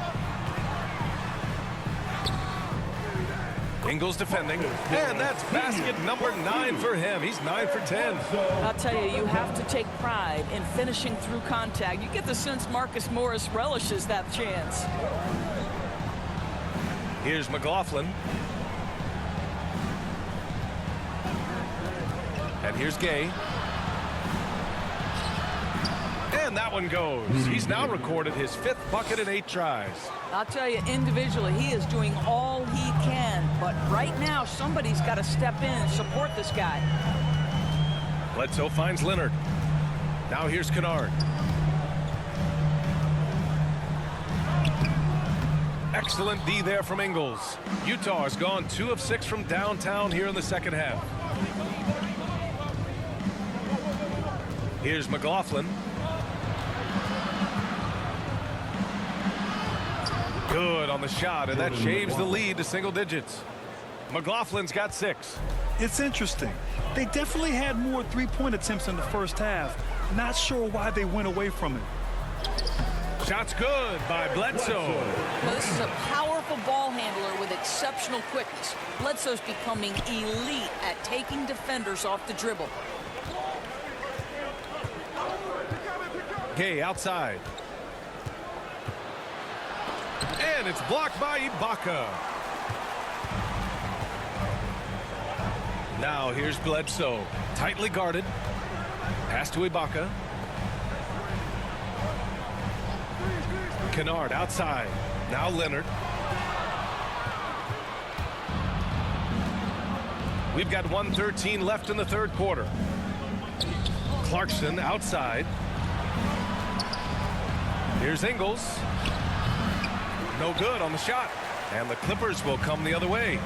Ingles defending. And that's basket number 9 for him. He's 9 for 10. I'll tell you, you have to take pride in finishing through contact. You get the sense Marcus Morris relishes that chance. Here's McLaughlin. And here's Gay. And that one goes. He's now recorded his 5th bucket in 8 tries. I'll tell you, individually, he is doing all he can. But right now, somebody's got to step in and support this guy. Bledsoe finds Leonard. Now here's Kennard. Excellent D there from Ingles. Utah has gone 2 of 6 from downtown here in the second half. Here's McLaughlin. Good on the shot, and that shaves the lead to single digits. McLaughlin's got 6. It's interesting. They definitely had more three-point attempts in the first half. Not sure why they went away from it. Shot's good by Bledsoe. Well, this is a powerful ball handler with exceptional quickness. Bledsoe's becoming elite at taking defenders off the dribble. Gay outside. And it's blocked by Ibaka. Now here's Bledsoe. Tightly guarded. Pass to Ibaka. Kennard outside. Now Leonard. We've got 1:13 left in the third quarter. Clarkson outside. Here's Ingles. No good on the shot. And the Clippers will come the other way.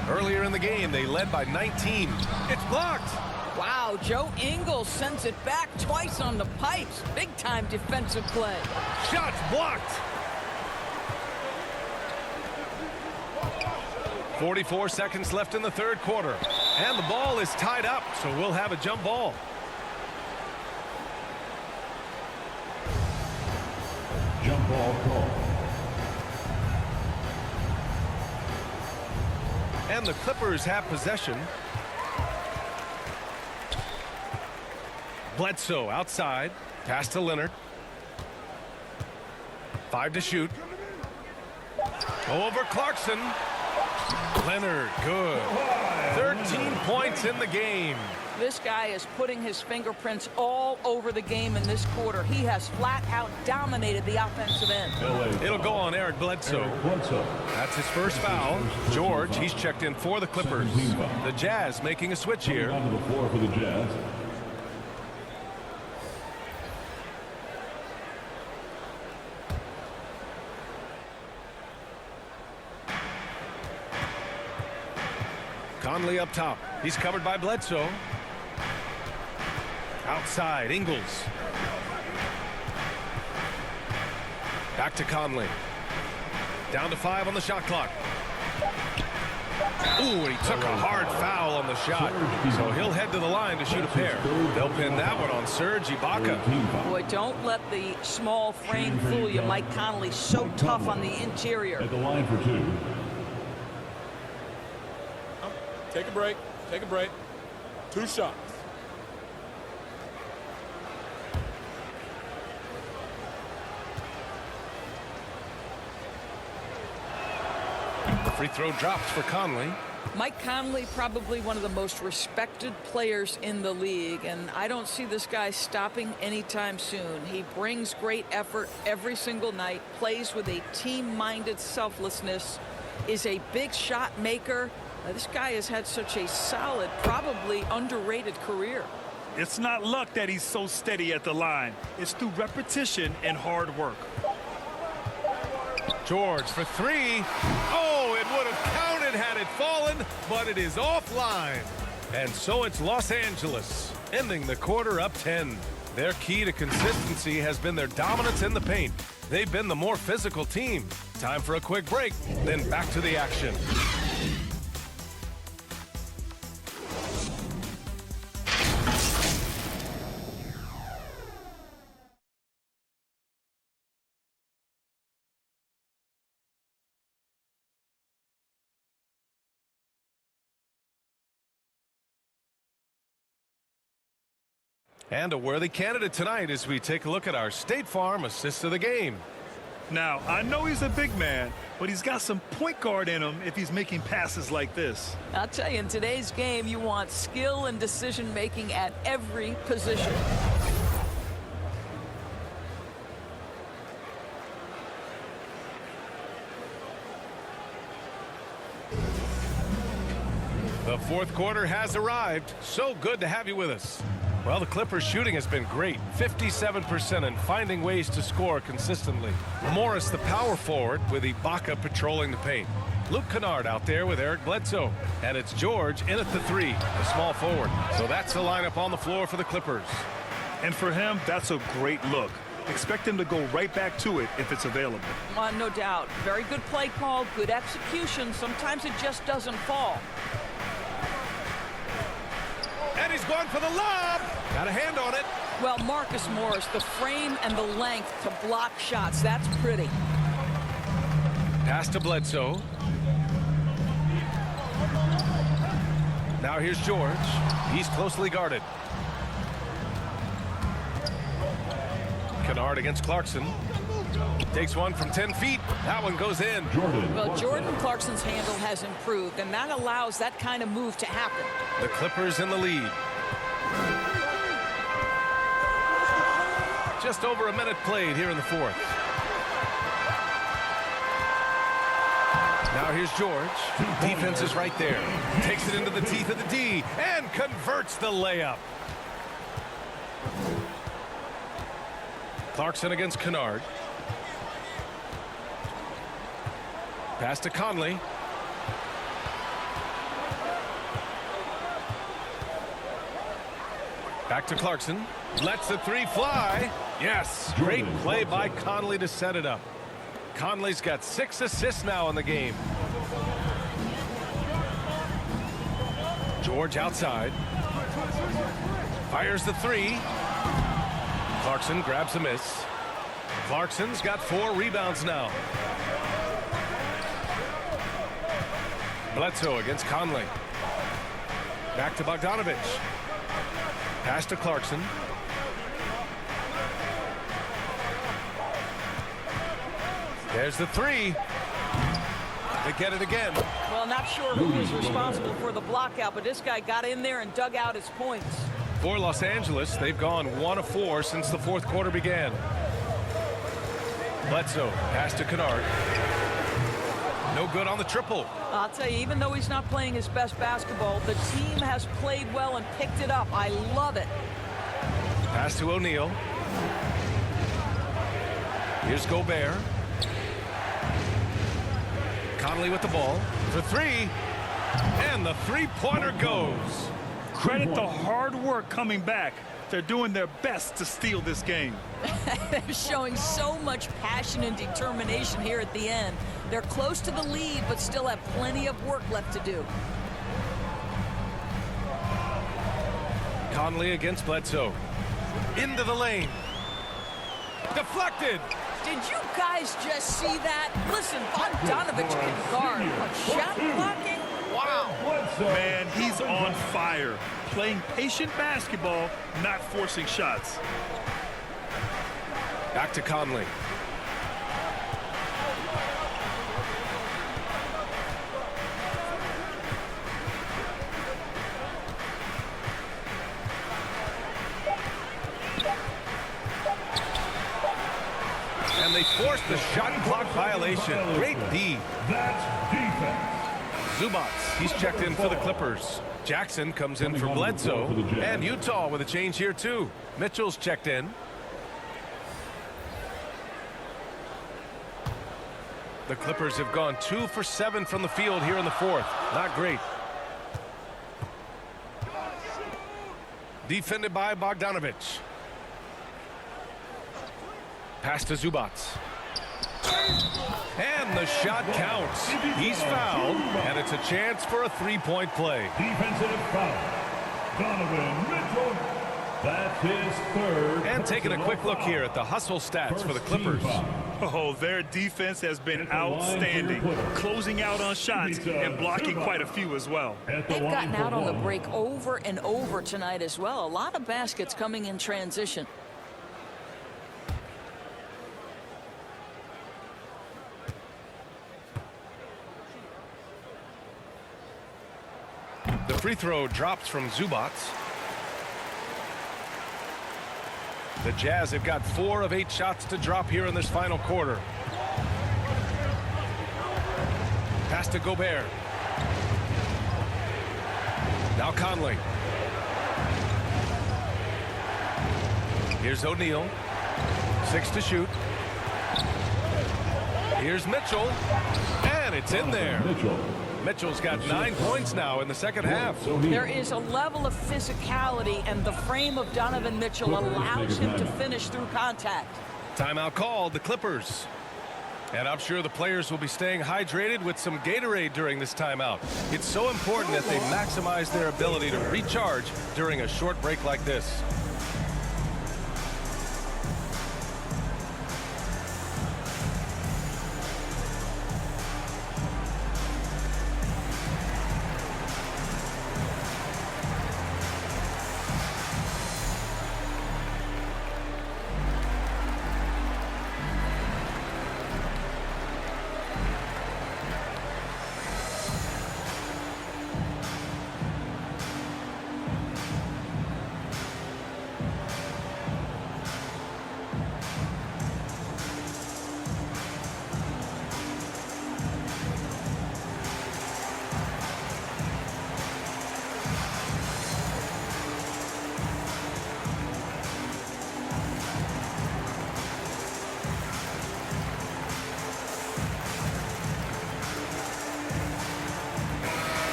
Earlier in the game, they led by 19. It's blocked. Wow, Joe Ingles sends it back twice on the pipes. Big-time defensive play. Shot's blocked. 44 seconds left in the third quarter. And the ball is tied up, so we'll have a jump ball. Jump ball call. And the Clippers have possession. Bledsoe outside. Pass to Leonard. 5 to shoot. Over Clarkson. Leonard, good. 13 points in the game. This guy is putting his fingerprints all over the game in this quarter. He has flat out dominated the offensive end. It'll go on Eric Bledsoe. That's his first foul. George, he's checked in for the Clippers. The Jazz making a switch here. Onto the floor for the Jazz. Conley up top. He's covered by Bledsoe. Outside, Ingles. Back to Conley. Down to 5 on the shot clock. Ooh, and he took a hard foul on the shot. So he'll head to the line to shoot a pair. They'll pin that one on Serge Ibaka. Boy, don't let the small frame fool you. Mike Connolly so tough on the interior. At the line for 2. Take a break. Take a break. 2 shots. The free throw drops for Conley. Mike Conley, probably one of the most respected players in the league, and I don't see this guy stopping anytime soon. He brings great effort every single night, plays with a team-minded selflessness, is a big shot maker. This guy has had such a solid, probably underrated career. It's not luck that he's so steady at the line. It's through repetition and hard work. George for 3. Oh, it would have counted had it fallen, but it is offline. And so it's Los Angeles, ending the quarter up 10. Their key to consistency has been their dominance in the paint. They've been the more physical team. Time for a quick break, then back to the action. And a worthy candidate tonight as we take a look at our State Farm assist of the game. Now, I know he's a big man, but he's got some point guard in him if he's making passes like this. I'll tell you, in today's game, you want skill and decision making at every position. The fourth quarter has arrived. So good to have you with us. Well, the Clippers' shooting has been great, 57%, and finding ways to score consistently. Morris, the power forward, with Ibaka patrolling the paint. Luke Kennard out there with Eric Bledsoe. And it's George in at the 3, the small forward. So that's the lineup on the floor for the Clippers. And for him, that's a great look. Expect him to go right back to it if it's available. No doubt. Very good play call, good execution. Sometimes it just doesn't fall. And he's going for the lob. Got a hand on it. Well, Marcus Morris, the frame and the length to block shots, that's pretty. Pass to Bledsoe. Now here's George. He's closely guarded. Kennard against Clarkson. Takes one from 10 feet. That one goes in. Well, Jordan Clarkson's handle has improved, and that allows that kind of move to happen. The Clippers in the lead. Just over a minute played here in the fourth. Now here's George. Defense is right there. Takes it into the teeth of the D and converts the layup. Clarkson against Kennard. Pass to Conley. Back to Clarkson. Lets the 3 fly. Yes, great play by Conley to set it up. Conley's got 6 assists now in the game. George outside. Fires the 3. Clarkson grabs a miss. Clarkson's got 4 rebounds now. Bledsoe against Conley. Back to Bogdanovich. Pass to Clarkson. There's the 3. They get it again. Well, not sure who was responsible for the blockout, but this guy got in there and dug out his points. For Los Angeles, they've gone 1 of 4 since the fourth quarter began. Bledsoe, pass to Kennard. No good on the triple. I'll tell you, even though he's not playing his best basketball, the team has played well and picked it up. I love it. Pass to O'Neal. Here's Gobert. Connolly with the ball for 3. And the 3-pointer goes. Credit the hard work coming back. They're doing their best to steal this game. They're showing so much passion and determination here at the end. They're close to the lead, but still have plenty of work left to do. Conley against Bledsoe. Into the lane. Deflected. Did you guys just see that? Listen, Bogdanovich can guard, but shot blocking? Wow. Man, he's on fire. Playing patient basketball, not forcing shots. Back to Conley. And they forced the shot clock violation. Great D. That's defense. Zubats, he's checked in for the Clippers. Jackson comes in for Bledsoe. And Utah with a change here too. Mitchell's checked in. The Clippers have gone 2 for 7 from the field here in the fourth. Not great. Defended by Bogdanovich. Pass to Zubats. And the shot counts. He's fouled, and it's a chance for a three-point play. Defensive foul. Donovan Mitchell. That's his third. And taking a quick look here at the hustle stats for the Clippers. Oh, their defense has been outstanding, closing out on shots and blocking quite a few as well. They've gotten out on the break over and over tonight as well. A lot of baskets coming in transition. The free throw drops from Zubac. The Jazz have got 4 of 8 shots to drop here in this final quarter. Pass to Gobert. Now Conley. Here's O'Neal. 6 to shoot. Here's Mitchell. And it's in there. Mitchell's got 9 points now in the second half. There is a level of physicality, and the frame of Donovan Mitchell allows him to finish through contact. Timeout called, the Clippers. And I'm sure the players will be staying hydrated with some Gatorade during this timeout. It's so important that they maximize their ability to recharge during a short break like this.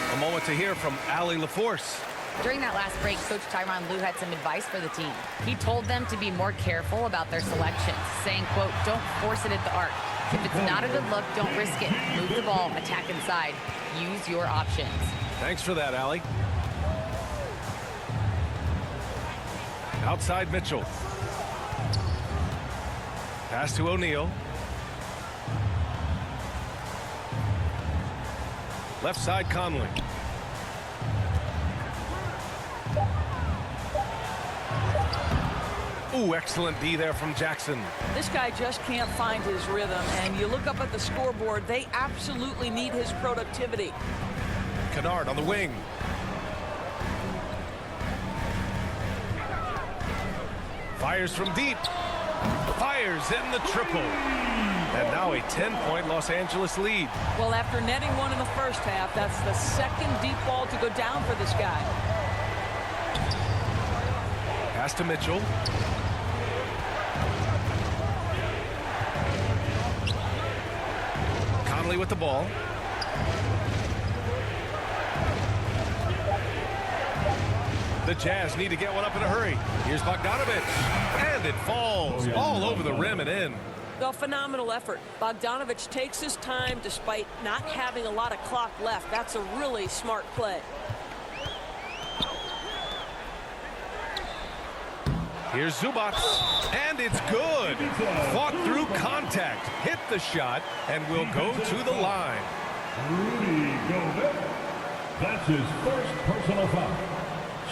A moment to hear from Allie LaForce. During that last break, Coach Tyronn Lue had some advice for the team. He told them to be more careful about their selections, saying, quote, don't force it at the arc. If it's not a good look, don't risk it. Move the ball, attack inside. Use your options. Thanks for that, Allie. Outside Mitchell. Pass to O'Neal. Left side Conley. Ooh, excellent D there from Jackson. This guy just can't find his rhythm, and you look up at the scoreboard, they absolutely need his productivity. Kennard on the wing. Fires from deep. Fires in the triple. And now a 10-point Los Angeles lead. Well, after netting one in the first half, that's the second deep ball to go down for this guy. Pass to Mitchell. Conley with the ball. The Jazz need to get one up in a hurry. Here's Bogdanovich. And it falls all over the rim and in. A phenomenal effort. Bogdanovich takes his time despite not having a lot of clock left. That's a really smart play. Here's Zubac, and it's good. Fought through contact, hit the shot, and will go to the line. Rudy Gobert. That's his first personal foul.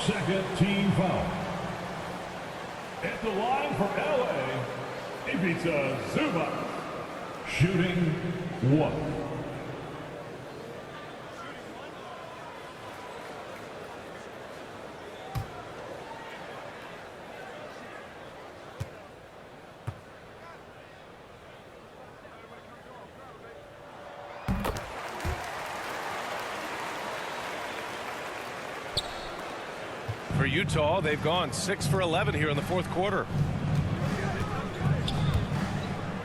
Second team foul. At the line for LA, Ivica Zubac. Shooting 1. For Utah, they've gone 6 for 11 here in the fourth quarter.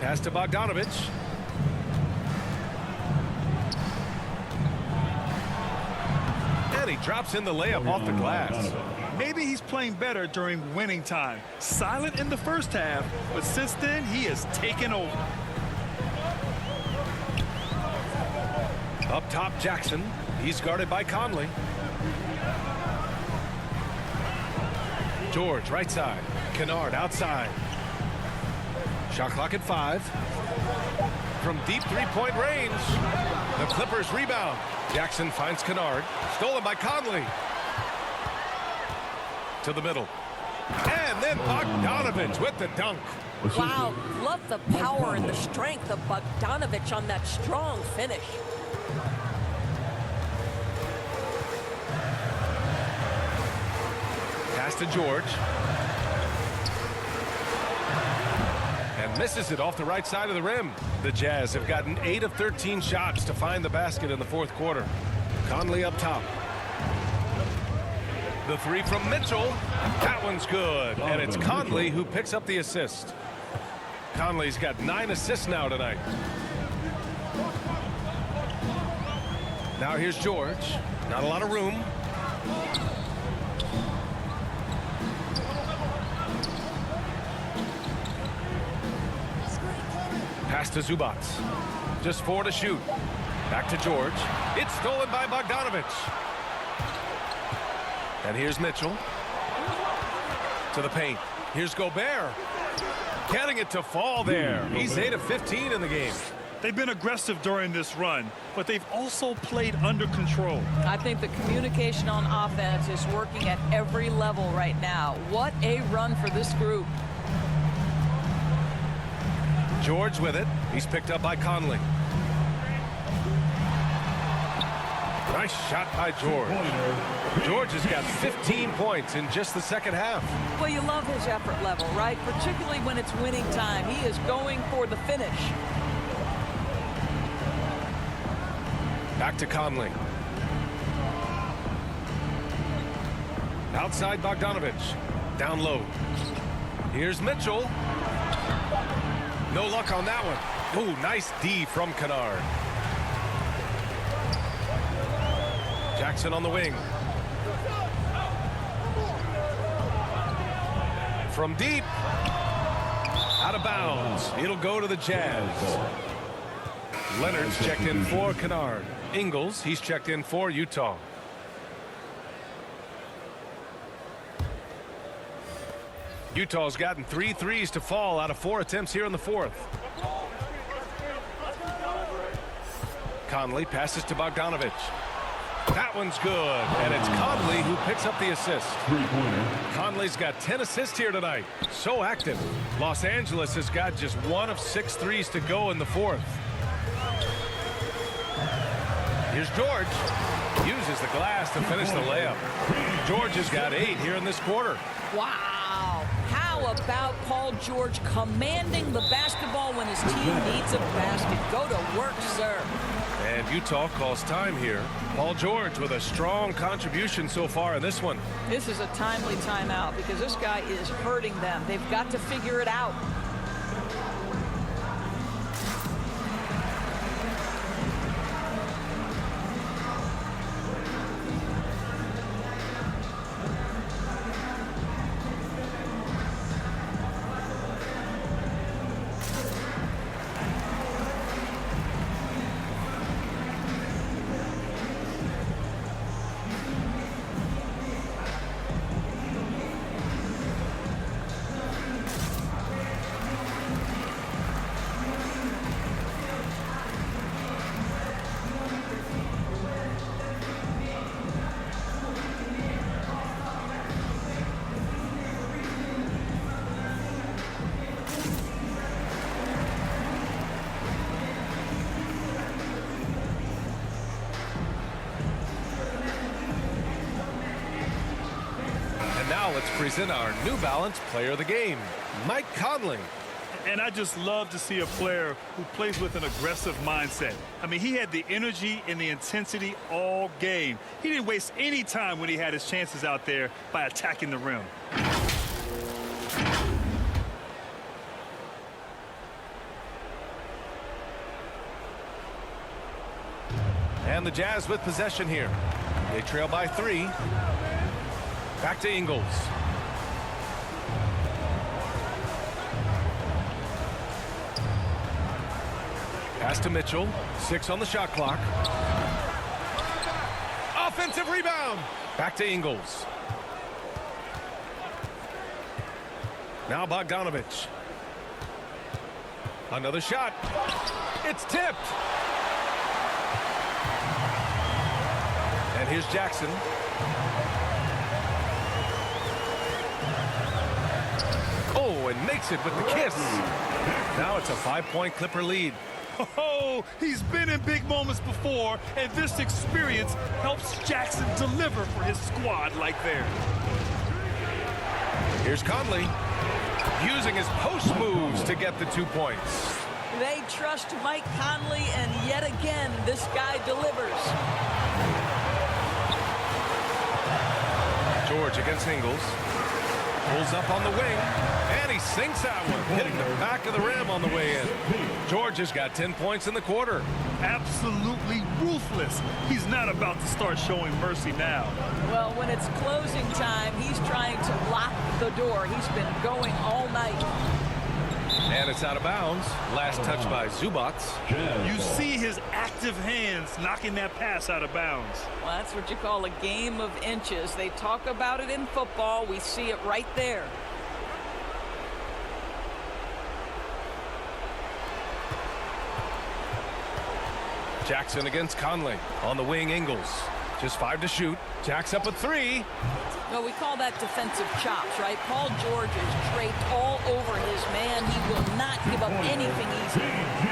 Pass to Bogdanovich. And he drops in the layup off the glass. Maybe he's playing better during winning time. Silent in the first half, but since then, he has taken over. Up top, Jackson. He's guarded by Conley. George, right side. Kennard, outside. Shot clock at 5. From deep three-point range. The Clippers rebound. Jackson finds Kennard. Stolen by Conley. To the middle. And then Bogdanovich with the dunk. Wow, love the power and the strength of Bogdanovich on that strong finish. Pass to George. And misses it off the right side of the rim. The Jazz have gotten 8 of 13 shots to find the basket in the fourth quarter. Conley up top. The three from Mitchell. That one's good. And it's Conley who picks up the assist. Conley's got 9 assists now tonight. Now here's George. Not a lot of room. Pass to Zubac. Just 4 to shoot. Back to George. It's stolen by Bogdanovich. And here's Mitchell. To the paint. Here's Gobert. Getting it to fall there. He's 8 of 15 in the game. They've been aggressive during this run, but they've also played under control. I think the communication on offense is working at every level right now. What a run for this group. George with it. He's picked up by Conley. Nice shot by George. George has got 15 points in just the second half. Well, you love his effort level, right? Particularly when it's winning time. He is going for the finish. Back to Conley. Outside Bogdanovich. Down low. Here's Mitchell. No luck on that one. Oh, nice D from Kennard. Jackson on the wing. From deep. Out of bounds. It'll go to the Jazz. Leonard's checked in for Kennard. Ingles, he's checked in for Utah. Utah's gotten 3 threes to fall out of 4 attempts here in the fourth. Conley passes to Bogdanovich. That one's good, and it's Conley who picks up the assist. Conley's got 10 assists here tonight. So active. Los Angeles has got just 1 of 6 threes to go in the fourth. Here's George. Uses the glass to finish the layup. George has got 8 here in this quarter. Wow. How about Paul George commanding the basketball when his team needs a basket? Go to work, sir. And Utah calls time here. Paul George with a strong contribution so far in this one. This is a timely timeout because this guy is hurting them. They've got to figure it out. Now let's present our New Balance Player of the Game, Mike Conley. And I just love to see a player who plays with an aggressive mindset. I mean, he had the energy and the intensity all game. He didn't waste any time when he had his chances out there by attacking the rim. And the Jazz with possession here. They trail by 3. Back to Ingles. Pass to Mitchell. 6 on the shot clock. Offensive rebound. Back to Ingles. Now Bogdanovich. Another shot. It's tipped. And here's Jackson. Oh, and makes it with the kiss. Now it's a 5-point Clipper lead. Oh, he's been in big moments before, and this experience helps Jackson deliver for his squad like there. Here's Conley, using his post moves to get the 2 points. They trust Mike Conley, and yet again, this guy delivers. George against Ingles. Pulls up on the wing, and he sinks that one, hitting the back of the rim on the way in. George has got 10 points in the quarter. Absolutely ruthless. He's not about to start showing mercy now. Well, when it's closing time, he's trying to lock the door. He's been going all night. And it's out of bounds. Last touch by Zubac. You see his active hands knocking that pass out of bounds. Well, that's what you call a game of inches. They talk about it in football. We see it right there. Jackson against Conley. On the wing, Ingles. Just 5 to shoot. Jack's up a 3. Well, we call that defensive chops, right? Paul George is draped all over his man. He will not give up anything easy.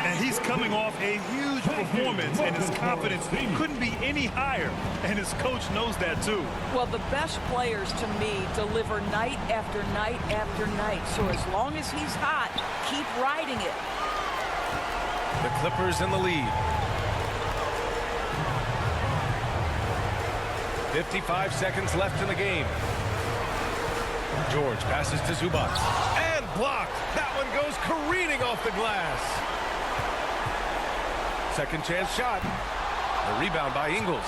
And he's coming off a huge performance, and his confidence couldn't be any higher. And his coach knows that, too. Well, the best players, to me, deliver night after night after night. So as long as he's hot, keep riding it. The Clippers in the lead. 55 seconds left in the game. George passes to Zubac. And blocked. That one goes careening off the glass. Second chance shot. A rebound by Ingles.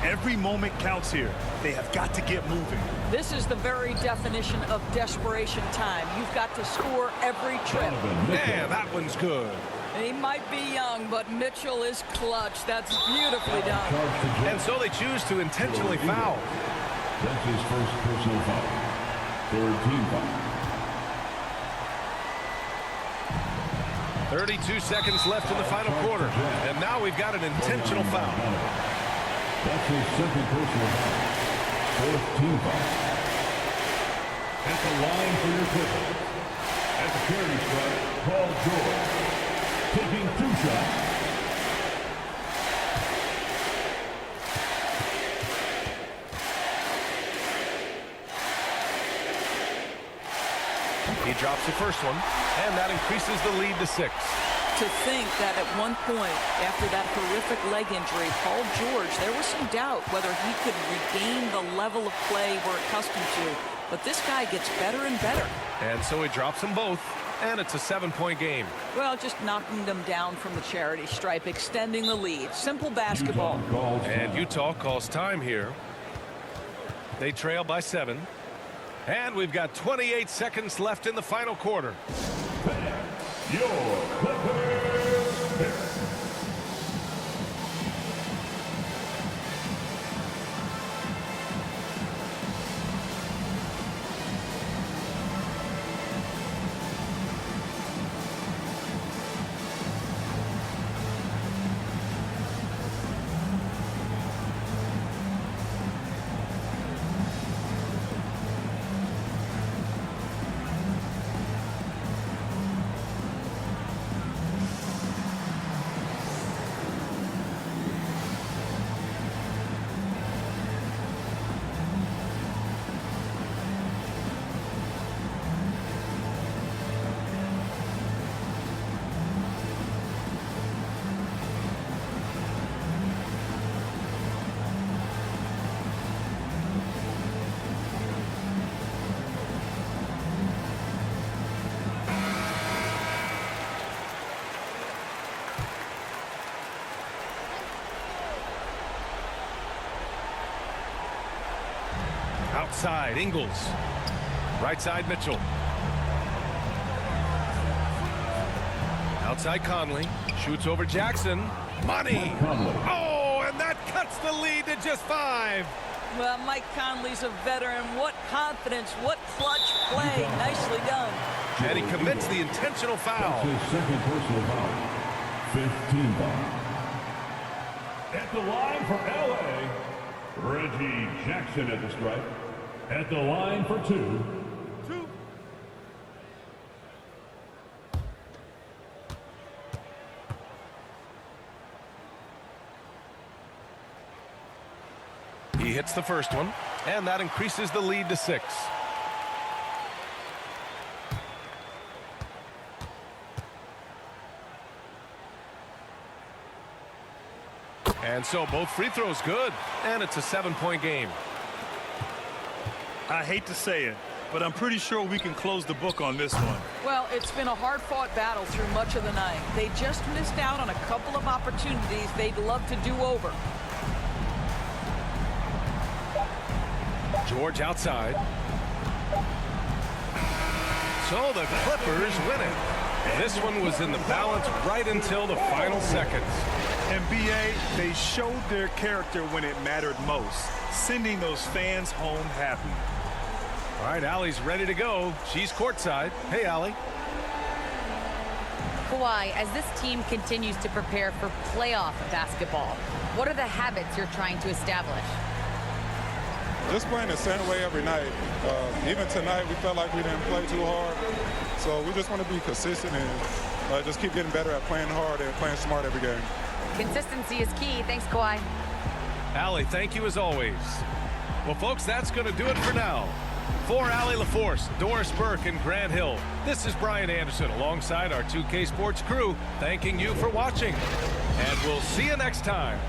Every moment counts here. They have got to get moving. This is the very definition of desperation time. You've got to score every trip. Yeah, that one's good. He might be young, but Mitchell is clutch. That's beautifully done. And so they choose to intentionally foul. That's his first personal foul. Third team foul. 32 seconds left in the final quarter. And now we've got an intentional foul. That's his second personal foul. Fourth team foul. At the line for your Clippers. At the charity stripe, Paul George. Taking 2 shots. He drops the first one, and that increases the lead to 6. To think that at one point, after that horrific leg injury, Paul George, there was some doubt whether he could regain the level of play we're accustomed to. But this guy gets better and better. And so he drops them both. And it's a 7-point game. Well, just knocking them down from the charity stripe, extending the lead. Simple basketball. And Utah calls time here. They trail by 7. And we've got 28 seconds left in the final quarter. Your Clippers pick. Outside, Ingles. Right side, Mitchell. Outside, Conley. Shoots over Jackson. Money. Oh, and that cuts the lead to just 5. Well, Mike Conley's a veteran. What confidence, what clutch play. Nicely done. And he commits the intentional foul. That's his second personal foul. 15 foul. At the line for L.A., Reggie Jackson at the stripe. At the line for 2. He hits the first one, and that increases the lead to 6. And so both free throws good, and it's a 7-point game. I hate to say it, but I'm pretty sure we can close the book on this one. Well, it's been a hard-fought battle through much of the night. They just missed out on a couple of opportunities they'd love to do over. George outside. So the Clippers win it. This one was in the balance right until the final seconds. And B.A., they showed their character when it mattered most, sending those fans home happy. All right, Allie's ready to go. She's courtside. Hey, Allie. Kawhi, as this team continues to prepare for playoff basketball, what are the habits you're trying to establish? Just playing the same way every night. Even tonight, we felt like we didn't play too hard. So we just want to be consistent and just keep getting better at playing hard and playing smart every game. Consistency is key. Thanks, Kawhi. Allie, thank you as always. Well, folks, that's going to do it for now. For Allie LaForce, Doris Burke, and Grant Hill, this is Brian Anderson alongside our 2K Sports crew, thanking you for watching. And we'll see you next time.